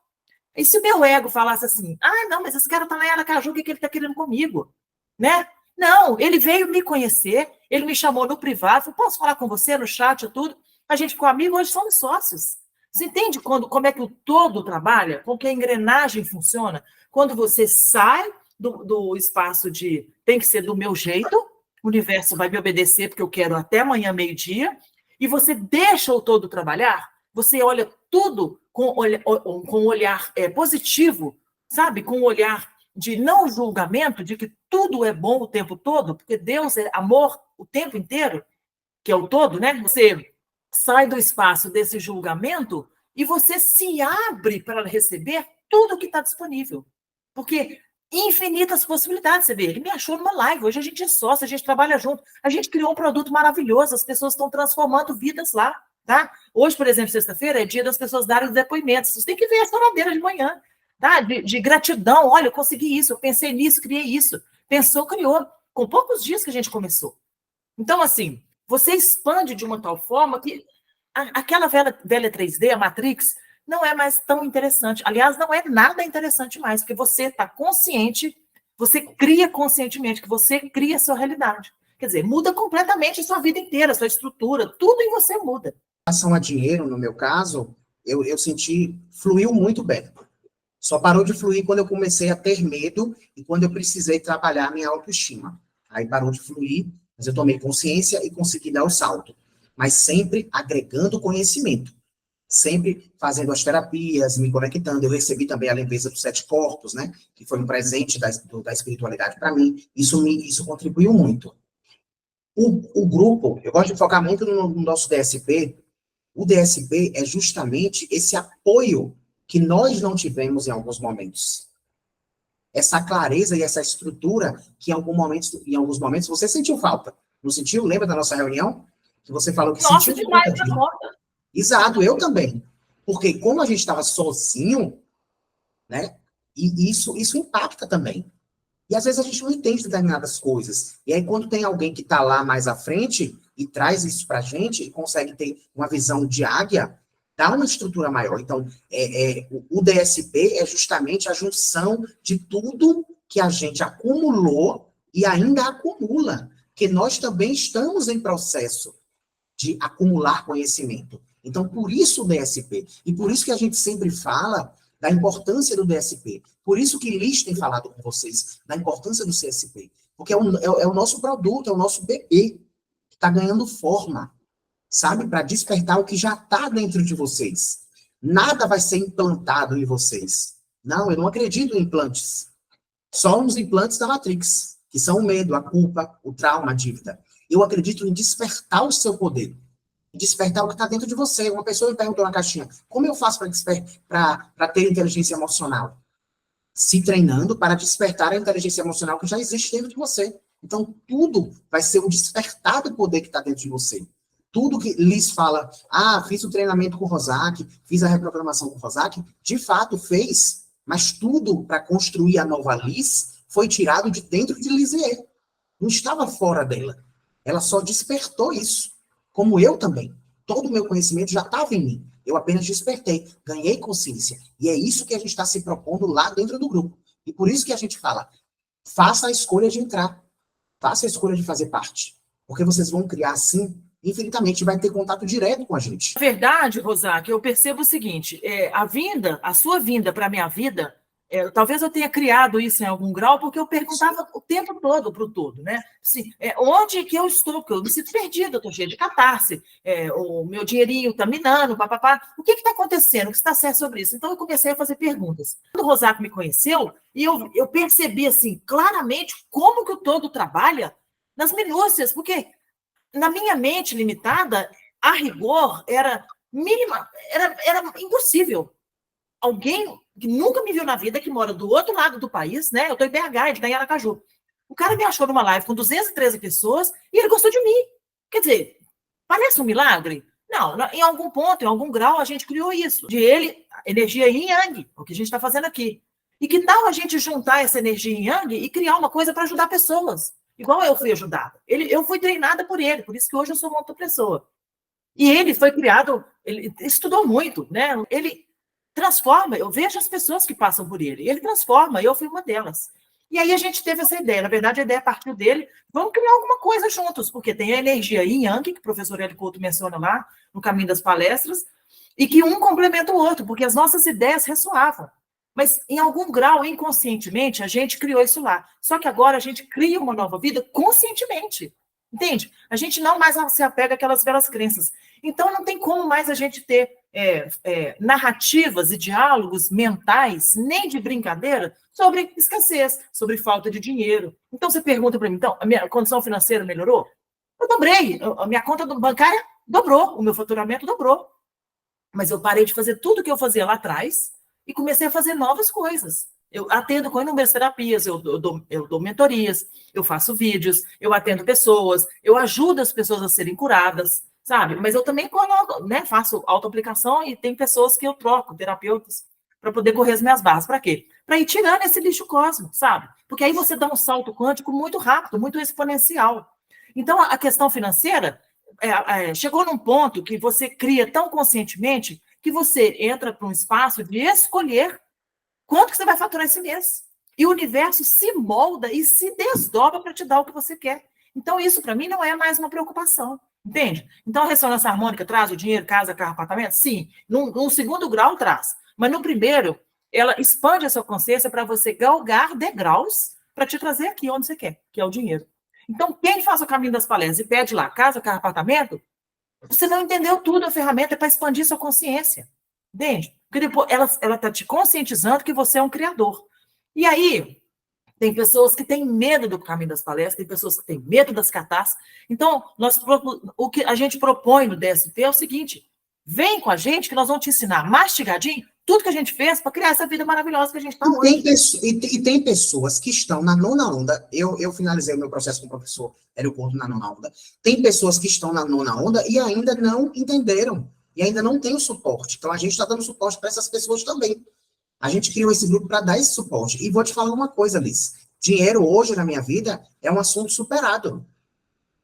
E se o meu ego falasse assim, não, mas esse cara tá lá em Aracaju, o que ele tá querendo comigo? Né? Não, ele veio me conhecer, ele me chamou no privado, falou, posso falar com você no chat e tudo? A gente ficou amigo, hoje somos sócios. Você entende como é que o todo trabalha? Como que a engrenagem funciona? Quando você sai do espaço de tem que ser do meu jeito, o universo vai me obedecer porque eu quero até amanhã, meio-dia, e você deixa o todo trabalhar, você olha tudo com um olhar positivo, sabe? Com um olhar de não julgamento, de que tudo é bom o tempo todo, porque Deus é amor o tempo inteiro, que é o todo, né? Você sai do espaço desse julgamento e você se abre para receber tudo que está disponível. Porque infinitas possibilidades, você vê. Ele me achou numa live, hoje a gente é sócio, a gente trabalha junto, a gente criou um produto maravilhoso, as pessoas estão transformando vidas lá, tá? Hoje, por exemplo, sexta-feira, é dia das pessoas darem os depoimentos. Vocês têm que ver a choradeira de manhã, tá? De gratidão, olha, eu consegui isso, eu pensei nisso, criei isso. Pensou, criou. Com poucos dias que a gente começou. Então, assim, você expande de uma tal forma que aquela velha 3D, a Matrix, não é mais tão interessante. Aliás, não é nada interessante mais, porque você está consciente, você cria conscientemente, que você cria a sua realidade. Quer dizer, muda completamente a sua vida inteira, a sua estrutura, tudo em você muda. Em relação a dinheiro, no meu caso, eu senti, fluiu muito bem. Só parou de fluir quando eu comecei a ter medo e quando eu precisei trabalhar a minha autoestima. Aí parou de fluir, mas eu tomei consciência e consegui dar o salto. Mas sempre agregando conhecimento. Sempre fazendo as terapias, me conectando. Eu recebi também a leveza dos 7 corpos, né? Que foi um presente da espiritualidade para mim. Isso contribuiu muito. O grupo, eu gosto de focar muito no nosso DSP. O DSP é justamente esse apoio que nós não tivemos em alguns momentos. Essa clareza e essa estrutura que em alguns momentos você sentiu falta. Não sentiu? Lembra da nossa reunião? Que você falou que Nossa, sentiu demais falta da disso. conta. Exato, eu também. Porque como a gente estava sozinho, né? E isso impacta também. E às vezes a gente não entende determinadas coisas. E aí, quando tem alguém que está lá mais à frente e traz isso para a gente e consegue ter uma visão de águia, dá uma estrutura maior. Então, o DSP é justamente a junção de tudo que a gente acumulou e ainda acumula. Porque nós também estamos em processo de acumular conhecimento. Então, por isso o DSP. E por isso que a gente sempre fala da importância do DSP. Por isso que Liz tem falado com vocês da importância do CSP. Porque é o nosso produto, é o nosso bebê que está ganhando forma, sabe? Para despertar o que já está dentro de vocês. Nada vai ser implantado em vocês. Não, eu não acredito em implantes. Só nos implantes da Matrix, que são o medo, a culpa, o trauma, a dívida. Eu acredito em despertar o seu poder. Despertar o que está dentro de você. Uma pessoa me perguntou na caixinha, como eu faço para ter inteligência emocional? Se treinando para despertar a inteligência emocional que já existe dentro de você. Então, tudo vai ser um despertar do poder que está dentro de você. Tudo que Liz fala, fiz o treinamento com o Rosaki, fiz a reprogramação com o Rosaki, de fato fez, mas tudo para construir a nova Liz foi tirado de dentro de Lisier. Não estava fora dela. Ela só despertou isso. Como eu também. Todo o meu conhecimento já estava em mim. Eu apenas despertei, ganhei consciência. E é isso que a gente está se propondo lá dentro do grupo. E por isso que a gente fala, faça a escolha de entrar. Faça a escolha de fazer parte. Porque vocês vão criar, assim, infinitamente, vai ter contato direto com a gente. Na verdade, Rosaki, eu percebo o seguinte, a sua vinda para a minha vida, talvez eu tenha criado isso em algum grau, porque eu perguntava o tempo todo para o todo, né? Assim, onde que eu estou? Porque eu me sinto perdida, eu estou cheia de catarse, o meu dinheirinho está minando, papapá. O que está acontecendo? O que está certo sobre isso? Então, eu comecei a fazer perguntas. Quando o Rosaki me conheceu, e eu percebi, assim, claramente como que o todo trabalha nas minúcias, porque na minha mente limitada, a rigor, era mínima, era impossível. Alguém que nunca me viu na vida, que mora do outro lado do país, né? Eu estou em BH, ele está em Aracaju. O cara me achou numa live com 213 pessoas e ele gostou de mim. Quer dizer, parece um milagre? Não, em algum ponto, em algum grau, a gente criou isso. De ele, energia yin yang, o que a gente está fazendo aqui. E que tal a gente juntar essa energia yin yang e criar uma coisa para ajudar pessoas? Igual eu fui ajudada. Eu fui treinada por ele, por isso que hoje eu sou uma outra pessoa. E ele foi criado, ele estudou muito, né? Ele transforma, eu vejo as pessoas que passam por ele. Ele transforma, eu fui uma delas. E aí a gente teve essa ideia. Na verdade, a ideia partiu dele. Vamos criar alguma coisa juntos, porque tem a energia yin yang, que o professor Hélio Couto menciona lá, no caminho das palestras, e que um complementa o outro, porque as nossas ideias ressoavam. Mas, em algum grau, inconscientemente, a gente criou isso lá. Só que agora a gente cria uma nova vida conscientemente. Entende? A gente não mais se apega àquelas velhas crenças. Então, não tem como mais a gente ter narrativas e diálogos mentais, nem de brincadeira, sobre escassez, sobre falta de dinheiro. Então, você pergunta para mim, então, a minha condição financeira melhorou? Eu dobrei. A minha conta bancária dobrou, o meu faturamento dobrou. Mas eu parei de fazer tudo que eu fazia lá atrás e comecei a fazer novas coisas. Eu atendo com inúmeras terapias, eu dou mentorias, eu faço vídeos, eu atendo pessoas, eu ajudo as pessoas a serem curadas, sabe? Mas eu também coloco, né, faço autoaplicação e tem pessoas que eu troco, terapeutas, para poder correr as minhas barras. Para quê? Para ir tirando esse lixo cósmico, sabe? Porque aí você dá um salto quântico muito rápido, muito exponencial. Então, a questão financeira chegou num ponto que você cria tão conscientemente que você entra para um espaço de escolher quanto que você vai faturar esse mês. E o universo se molda e se desdobra para te dar o que você quer. Então, isso, para mim, não é mais uma preocupação. Entende? Então, a ressonância harmônica traz o dinheiro, casa, carro, apartamento? Sim. Num segundo grau, traz. Mas no primeiro, ela expande a sua consciência para você galgar degraus para te trazer aqui onde você quer, que é o dinheiro. Então, quem faz o caminho das palestras e pede lá casa, carro, apartamento, você não entendeu tudo, a ferramenta é para expandir sua consciência. Entende? Porque depois ela está te conscientizando que você é um criador. E aí, tem pessoas que têm medo do caminho das palestras, tem pessoas que têm medo das catástrofes. Então, o que a gente propõe no DST é o seguinte: vem com a gente que nós vamos te ensinar mastigadinho tudo que a gente fez para criar essa vida maravilhosa que a gente está hoje. E tem pessoas que estão na nona onda. Eu finalizei o meu processo com o professor Hélio Couto na nona onda. Tem pessoas que estão na nona onda e ainda não entenderam. E ainda não tem o suporte. Então, a gente está dando suporte para essas pessoas também. A gente criou esse grupo para dar esse suporte. E vou te falar uma coisa, Liz. Dinheiro hoje na minha vida é um assunto superado.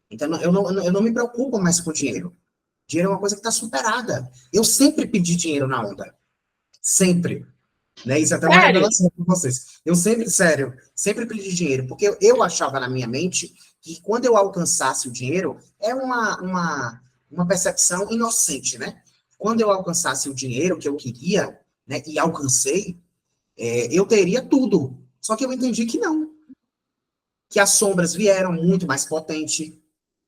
Então, eu não me preocupo mais com dinheiro. Dinheiro é uma coisa que está superada. Eu sempre pedi dinheiro na onda. Sempre. Né? Isso é até uma revelação com vocês. Eu sempre pedi dinheiro. Porque eu achava na minha mente que quando eu alcançasse o dinheiro, é uma percepção inocente, né? Quando eu alcançasse o dinheiro que eu queria, né, e alcancei, eu teria tudo. Só que eu entendi que não. Que as sombras vieram muito mais potente,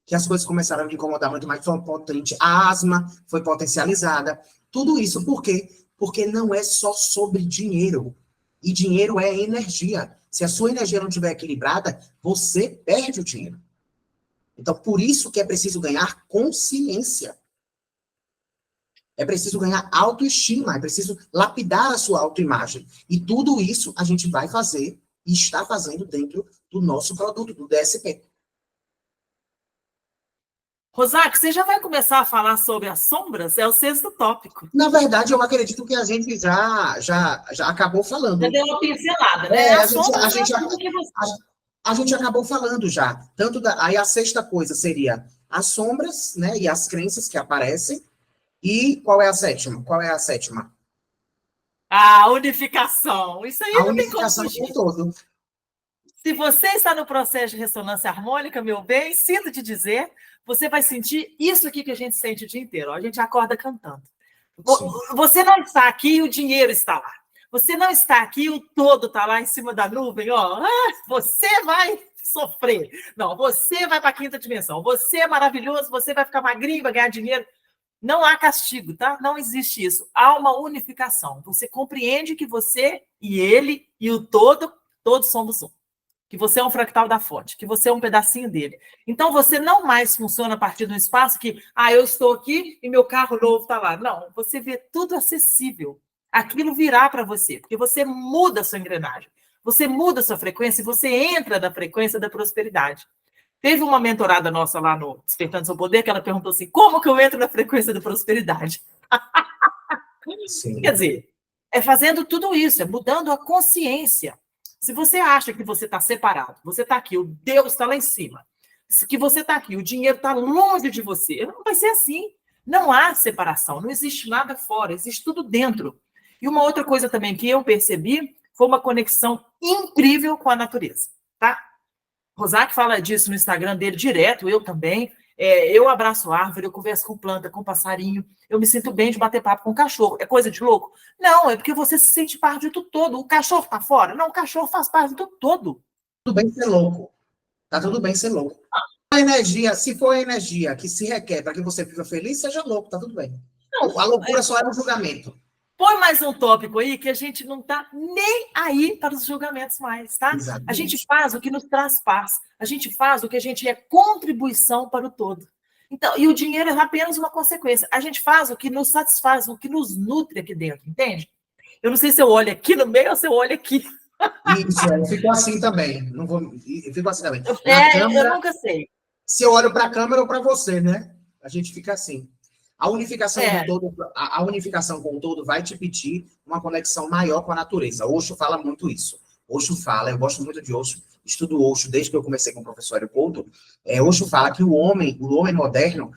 que as coisas começaram a me incomodar muito mais potente, a asma foi potencializada. Tudo isso, por quê? Porque não é só sobre dinheiro. E dinheiro é energia. Se a sua energia não estiver equilibrada, você perde o dinheiro. Então, por isso que é preciso ganhar consciência. É preciso ganhar autoestima, é preciso lapidar a sua autoimagem. E tudo isso a gente vai fazer e está fazendo dentro do nosso produto, do DSP. Rosário, você já vai começar a falar sobre as sombras? É o sexto tópico. Na verdade, eu acredito que a gente já acabou falando. Já deu uma pincelada, né? A gente acabou falando já. Aí a sexta coisa seria as sombras, né, e as crenças que aparecem. E qual é a sétima? A unificação. Isso aí a não tem como unificação fugir. com todo. Se você está no processo de ressonância harmônica, meu bem, sinto te dizer, você vai sentir isso aqui que a gente sente o dia inteiro. Ó, a gente acorda cantando. Sim. Você não está aqui e o dinheiro está lá. Você não está aqui e o todo está lá em cima da nuvem. Ó. Você vai sofrer. Não, você vai para a quinta dimensão. Você é maravilhoso, você vai ficar magrinho, vai ganhar dinheiro. Não há castigo, tá? Não existe isso. Há uma unificação. Você compreende que você e ele e o todo, todos somos um. Que você é um fractal da fonte, que você é um pedacinho dele. Então, você não mais funciona a partir do espaço que, eu estou aqui e meu carro novo está lá. Não, você vê tudo acessível. Aquilo virá para você, porque você muda a sua engrenagem. Você muda a sua frequência e você entra na frequência da prosperidade. Teve uma mentorada nossa lá no Despertando Seu Poder que ela perguntou assim, como que eu entro na frequência da prosperidade? Sim. Quer dizer, é fazendo tudo isso, é mudando a consciência. Se você acha que você está separado, você está aqui, o Deus está lá em cima, que você está aqui, o dinheiro está longe de você, não vai ser assim. Não há separação, não existe nada fora, existe tudo dentro. E uma outra coisa também que eu percebi foi uma conexão incrível com a natureza, tá? Rosário fala disso no Instagram dele direto, eu também. Eu abraço árvore, eu converso com planta, com passarinho, eu me sinto bem de bater papo com o cachorro. É coisa de louco? Não, é porque você se sente parte do todo. O cachorro tá fora? Não, o cachorro faz parte do todo. Tudo bem ser louco. Tá tudo bem ser louco. A energia, se for a energia que se requer para que você fique feliz, seja louco, tá tudo bem. Não, a loucura só é um julgamento. Põe mais um tópico aí que a gente não está nem aí para os julgamentos mais, tá? Exatamente. A gente faz o que nos traz paz. A gente faz o que a gente é contribuição para o todo. Então, e o dinheiro é apenas uma consequência. A gente faz o que nos satisfaz, o que nos nutre aqui dentro, entende? Eu não sei se eu olho aqui no meio ou se eu olho aqui. Isso, eu fico assim também. Não vou, eu fico assim também. Na Eu câmera, nunca sei. se eu olho para a câmera ou para você, né? A gente fica assim. A unificação do É, todo, a unificação com o todo vai te pedir uma conexão maior com a natureza. Osho fala muito isso. Osho fala, eu gosto muito de Osho, estudo Osho desde que eu comecei com o professor Hélio Couto. Osho fala que o homem moderno,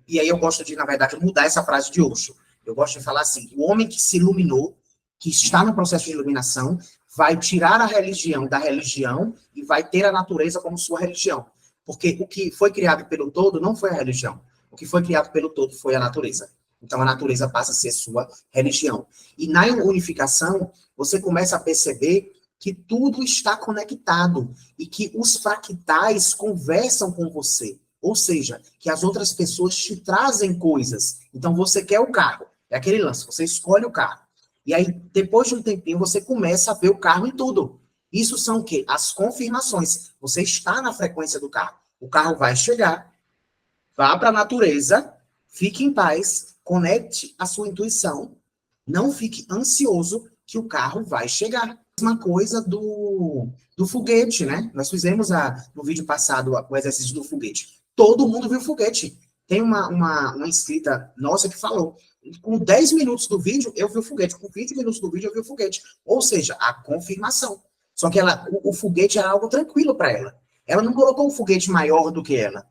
e aí eu gosto de, na verdade, mudar essa frase de Osho. Eu gosto de falar assim: o homem que se iluminou, que está no processo de iluminação, vai tirar a religião da religião e vai ter a natureza como sua religião. Porque o que foi criado pelo todo não foi a religião. O que foi criado pelo todo foi a natureza. Então a natureza passa a ser sua religião. E na unificação, você começa a perceber que tudo está conectado e que os fractais conversam com você. Ou seja, que as outras pessoas te trazem coisas. Então você quer o carro. É aquele lance, você escolhe o carro. E aí, depois de um tempinho, você começa a ver o carro em tudo. Isso são o quê? As confirmações. Você está na frequência do carro. O carro vai chegar, vá para a natureza, fique em paz, conecte a sua intuição, não fique ansioso que o carro vai chegar. Mesma coisa do foguete, né? Nós fizemos no vídeo passado o exercício do foguete. Todo mundo viu o foguete. Tem uma inscrita nossa que falou: com 10 minutos do vídeo, eu vi o foguete. Com 20 minutos do vídeo, eu vi o foguete. Ou seja, a confirmação. Só que o foguete era algo tranquilo para ela. Ela não colocou um foguete maior do que ela.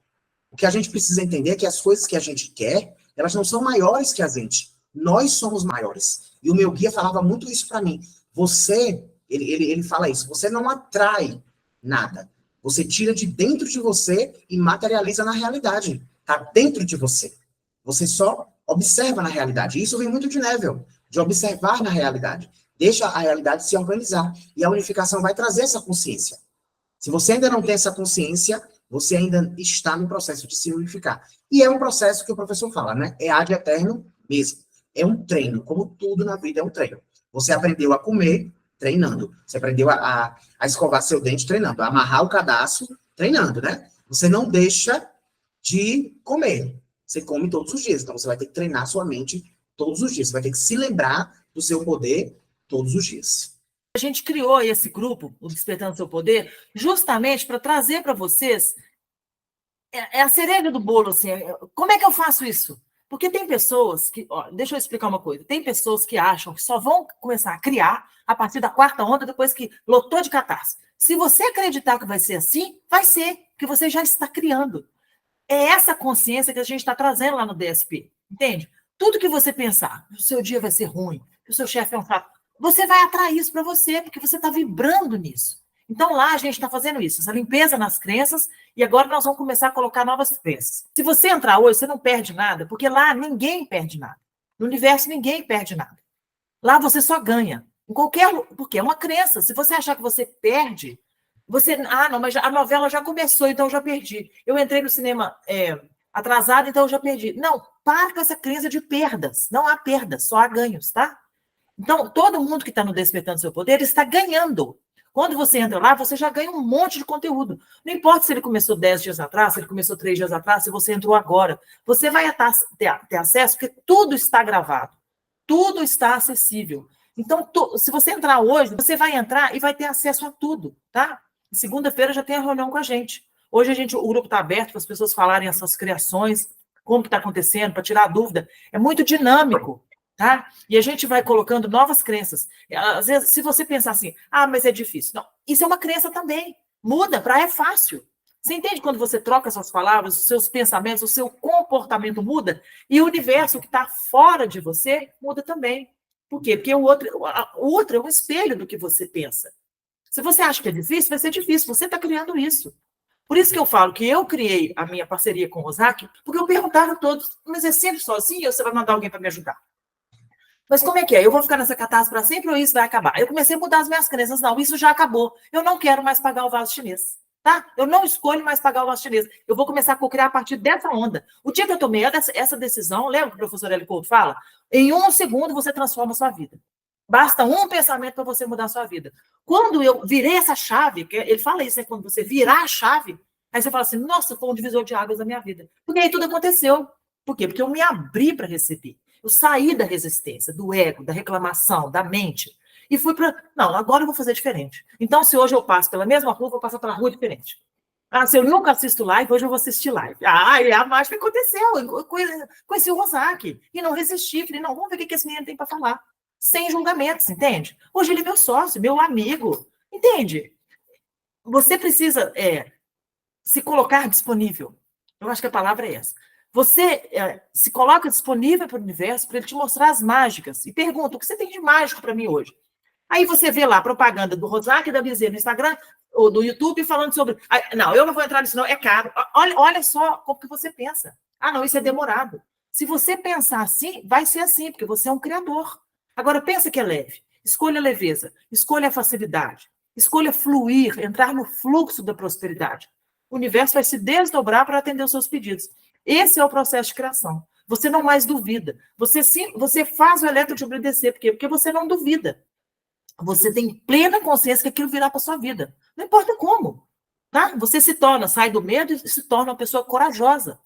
O que a gente precisa entender é que as coisas que a gente quer, elas não são maiores que a gente. Nós somos maiores. E o meu guia falava muito isso para mim. Ele fala isso, você não atrai nada. Você tira de dentro de você e materializa na realidade. Está dentro de você. Você só observa na realidade. Isso vem muito de Neville, de observar na realidade. Deixa a realidade se organizar. E a unificação vai trazer essa consciência. Se você ainda não tem essa consciência, você ainda está no processo de se unificar. E é um processo que o professor fala, né? É ad eterno mesmo. É um treino, como tudo na vida é um treino. Você aprendeu a comer treinando. Você aprendeu a escovar seu dente treinando. A amarrar o cadastro treinando, né? Você não deixa de comer. Você come todos os dias. Então, você vai ter que treinar sua mente todos os dias. Você vai ter que se lembrar do seu poder todos os dias. A gente criou esse grupo, o Despertando Seu Poder, justamente para trazer para vocês a cereja do bolo, assim, como é que eu faço isso? Porque tem pessoas que, deixa eu explicar uma coisa, tem pessoas que acham que só vão começar a criar a partir da quarta onda, depois que lotou de catarse. Se você acreditar que vai ser assim, vai ser, porque você já está criando. É essa consciência que a gente está trazendo lá no DSP, entende? Tudo que você pensar, o seu dia vai ser ruim, que o seu chefe é um fraco, você vai atrair isso para você, porque você está vibrando nisso. Então, lá a gente está fazendo isso, essa limpeza nas crenças, e agora nós vamos começar a colocar novas crenças. Se você entrar hoje, você não perde nada, porque lá ninguém perde nada. No universo, ninguém perde nada. Lá você só ganha. Porque é uma crença. Se você achar que você perde, não, mas a novela já começou, então eu já perdi. Eu entrei no cinema atrasado, então eu já perdi. Não, para com essa crença de perdas. Não há perdas, só há ganhos, tá? Então, todo mundo que está no Despertando Seu Poder está ganhando. Quando você entra lá, você já ganha um monte de conteúdo. Não importa se ele começou 10 dias atrás, se ele começou 3 dias atrás, se você entrou agora. Você vai ter acesso, porque tudo está gravado. Tudo está acessível. Então, se você entrar hoje, você vai entrar e vai ter acesso a tudo, tá? Segunda-feira já tem a reunião com a gente. Hoje o grupo está aberto para as pessoas falarem essas criações, como que está acontecendo, para tirar a dúvida. É muito dinâmico. Tá? E a gente vai colocando novas crenças. Às vezes, se você pensar assim, mas é difícil. Não, isso é uma crença também. Muda, é fácil. Você entende quando você troca suas palavras, os seus pensamentos, o seu comportamento muda, e o universo que está fora de você muda também. Por quê? Porque o outro é um espelho do que você pensa. Se você acha que é difícil, vai ser difícil. Você está criando isso. Por isso que eu falo que eu criei a minha parceria com o Ozaki, porque eu perguntava a todos, mas é sempre sozinho ou você vai mandar alguém para me ajudar? Mas como é que é? Eu vou ficar nessa catástrofe para sempre ou isso vai acabar? Eu comecei a mudar as minhas crenças. Não, isso já acabou. Eu não quero mais pagar o vaso chinês. Tá? Eu não escolho mais pagar o vaso chinês. Eu vou começar a co-criar a partir dessa onda. O dia que eu tomei essa decisão, lembra que o professor Hélio Couto fala? Em 1 segundo você transforma a sua vida. Basta um pensamento para você mudar a sua vida. Quando eu virei essa chave, ele fala isso, né? Quando você virar a chave, aí você fala assim, nossa, foi um divisor de águas da minha vida. Porque aí tudo aconteceu. Por quê? Porque eu me abri para receber. Eu saí da resistência, do ego, da reclamação, da mente. e fui para... Não, agora eu vou fazer diferente. Então, se hoje eu passo pela mesma rua, eu vou passar pela rua diferente. Ah, se eu nunca assisto live, hoje eu vou assistir live. Ah, e a mágica aconteceu. Eu conheci o Rosaki e não resisti. Falei, não, vamos ver o que esse menino tem para falar. Sem julgamentos, entende? Hoje ele é meu sócio, meu amigo, entende? Você precisa se colocar disponível. Eu acho que a palavra é essa. Você se coloca disponível para o universo para ele te mostrar as mágicas. E pergunta, o que você tem de mágico para mim hoje? Aí você vê lá a propaganda do Rosaki e da Bezerra no Instagram ou do YouTube falando sobre... Não, eu não vou entrar nisso não, é caro. Olha só como que você pensa. Ah, não, isso é demorado. Se você pensar assim, vai ser assim, porque você é um criador. Agora, pensa que é leve. Escolha a leveza, escolha a facilidade, escolha fluir, entrar no fluxo da prosperidade. O universo vai se desdobrar para atender os seus pedidos. Esse é o processo de criação. Você não mais duvida. Você faz o elétron te obedecer. Por quê? Porque você não duvida. Você tem plena consciência que aquilo virá para sua vida. Não importa como. Tá? Você sai do medo e se torna uma pessoa corajosa.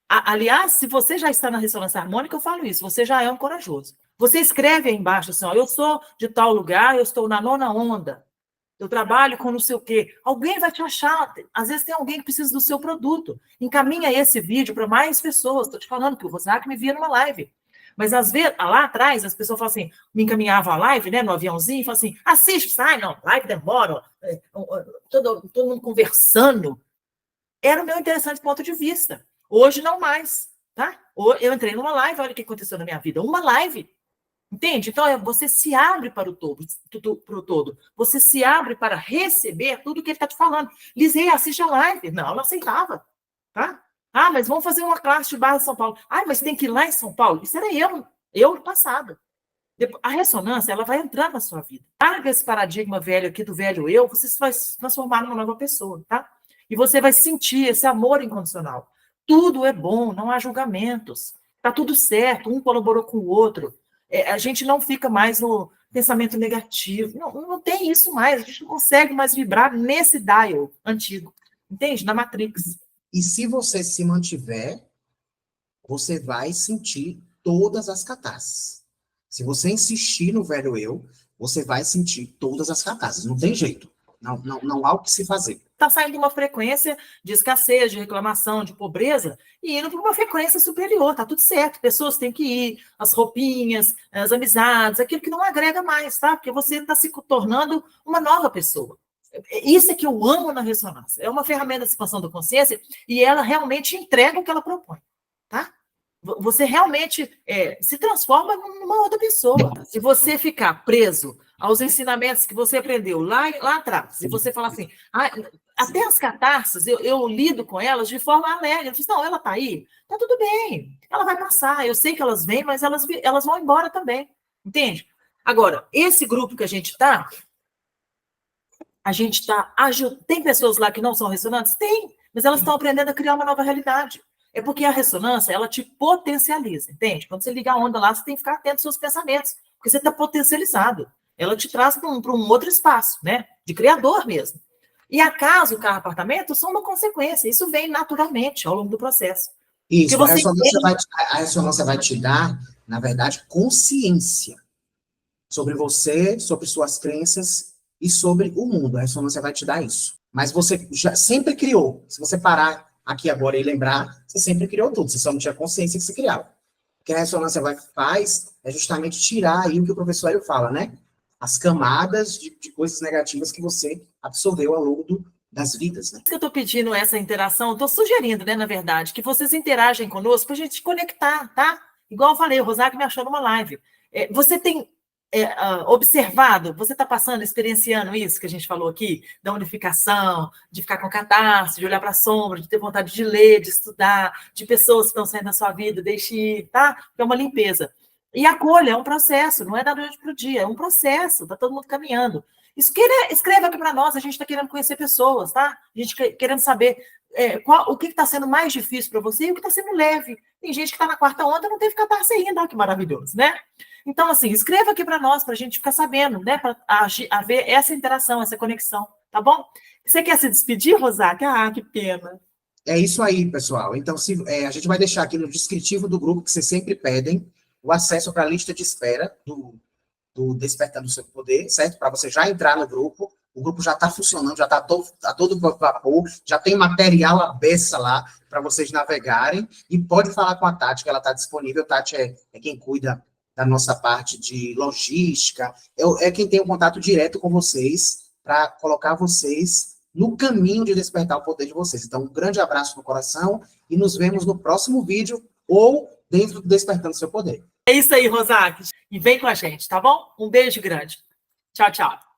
Aliás, se você já está na ressonância harmônica, eu falo isso, você já é um corajoso. Você escreve aí embaixo assim, ó, eu sou de tal lugar, eu estou na 9ª onda, eu trabalho com não sei o quê. Alguém vai te achar, às vezes tem alguém que precisa do seu produto. Encaminha esse vídeo para mais pessoas. Estou te falando que o Rosaki me via numa live. Mas às vezes, lá atrás, as pessoas falam assim, me encaminhavam a live, né, no aviãozinho, e falam assim, assiste, sai, não, live demora, todo mundo conversando. Era o meu interessante ponto de vista. Hoje não mais, tá? Eu entrei numa live, olha o que aconteceu na minha vida. Uma live, entende? Então, você se abre para o todo. Você se abre para receber tudo que ele está te falando. Lisei, assiste a live. Não, ela aceitava, tá? Ah, mas vamos fazer uma classe de Barra de São Paulo. Ah, mas tem que ir lá em São Paulo. Isso era eu no passado. A ressonância, ela vai entrar na sua vida. Larga esse paradigma velho aqui do velho eu, você vai se transformar numa nova pessoa, tá? E você vai sentir esse amor incondicional. Tudo é bom, não há julgamentos. Está tudo certo, um colaborou com o outro. A gente não fica mais no pensamento negativo. Não tem isso mais. A gente não consegue mais vibrar nesse dial antigo. Entende? Na Matrix. E se você se mantiver, você vai sentir todas as catarses. Se você insistir no velho eu, você vai sentir todas as catarses. Não tem jeito. Não há o que se fazer. Está saindo de uma frequência de escassez, de reclamação, de pobreza, e indo para uma frequência superior, está tudo certo. Pessoas têm que ir, as roupinhas, as amizades, aquilo que não agrega mais, tá? Porque você está se tornando uma nova pessoa. Isso é que eu amo na ressonância. É uma ferramenta de expansão da consciência e ela realmente entrega o que ela propõe, tá? Você realmente se transforma numa outra pessoa. Se você ficar preso aos ensinamentos que você aprendeu lá atrás, e você falar assim, até as catarses, eu lido com elas de forma alegre. Eu disse, não, ela está aí, está tudo bem, ela vai passar, eu sei que elas vêm, mas elas vão embora também, entende? Agora, esse grupo que a gente está tem pessoas lá que não são ressonantes? Tem, mas elas estão aprendendo a criar uma nova realidade. É porque a ressonância, ela te potencializa, entende? Quando você liga a onda lá, você tem que ficar atento aos seus pensamentos, porque você está potencializado. Ela te traz para um outro espaço, né? De criador mesmo. E a casa, o carro, o apartamento são uma consequência. Isso vem naturalmente ao longo do processo. Isso, a ressonância vai te dar, na verdade, consciência sobre você, sobre suas crenças e sobre o mundo. A ressonância vai te dar isso. Mas você já sempre criou. Se você parar aqui agora e lembrar, você sempre criou tudo. Você só não tinha consciência que você criava. O que a ressonância faz é justamente tirar aí o que o professor Hélio fala, né? As camadas de coisas negativas que você absorveu ao longo das vidas, né? Eu estou pedindo essa interação, estou sugerindo, né, na verdade, que vocês interagem conosco para a gente conectar, tá? Igual eu falei, o Rosaki me achou numa live. Você tem observado, você está passando, experienciando isso que a gente falou aqui, da unificação, de ficar com catarse, de olhar para a sombra, de ter vontade de ler, de estudar, de pessoas que estão saindo da sua vida, deixe ir, tá? É uma limpeza. E acolha, é um processo, não é da noite para o dia, é um processo, está todo mundo caminhando. Escreva aqui para nós, a gente está querendo conhecer pessoas, tá? A gente querendo saber o que está sendo mais difícil para você e o que está sendo leve. Tem gente que está na 4ª onda e não teve catarse ainda, olha que maravilhoso, né? Então, assim, escreva aqui para nós, para a gente ficar sabendo, né? Para ver essa interação, essa conexão, tá bom? Você quer se despedir, Rosaki? Ah, que pena. É isso aí, pessoal. Então, a gente vai deixar aqui no descritivo do grupo, que vocês sempre pedem, o acesso para a lista de espera do Despertando o Seu Poder, certo? Para você já entrar no grupo. O grupo já está funcionando, já está a todo vapor, já tem material à beça lá para vocês navegarem, e pode falar com a Tati, que ela está disponível. Tati é quem cuida da nossa parte de logística, é quem tem um contato direto com vocês para colocar vocês no caminho de despertar o poder de vocês. Então, um grande abraço no coração e nos vemos no próximo vídeo ou dentro do Despertando o Seu Poder. É isso aí, Rosaki. E vem com a gente, tá bom? Um beijo grande. Tchau, tchau.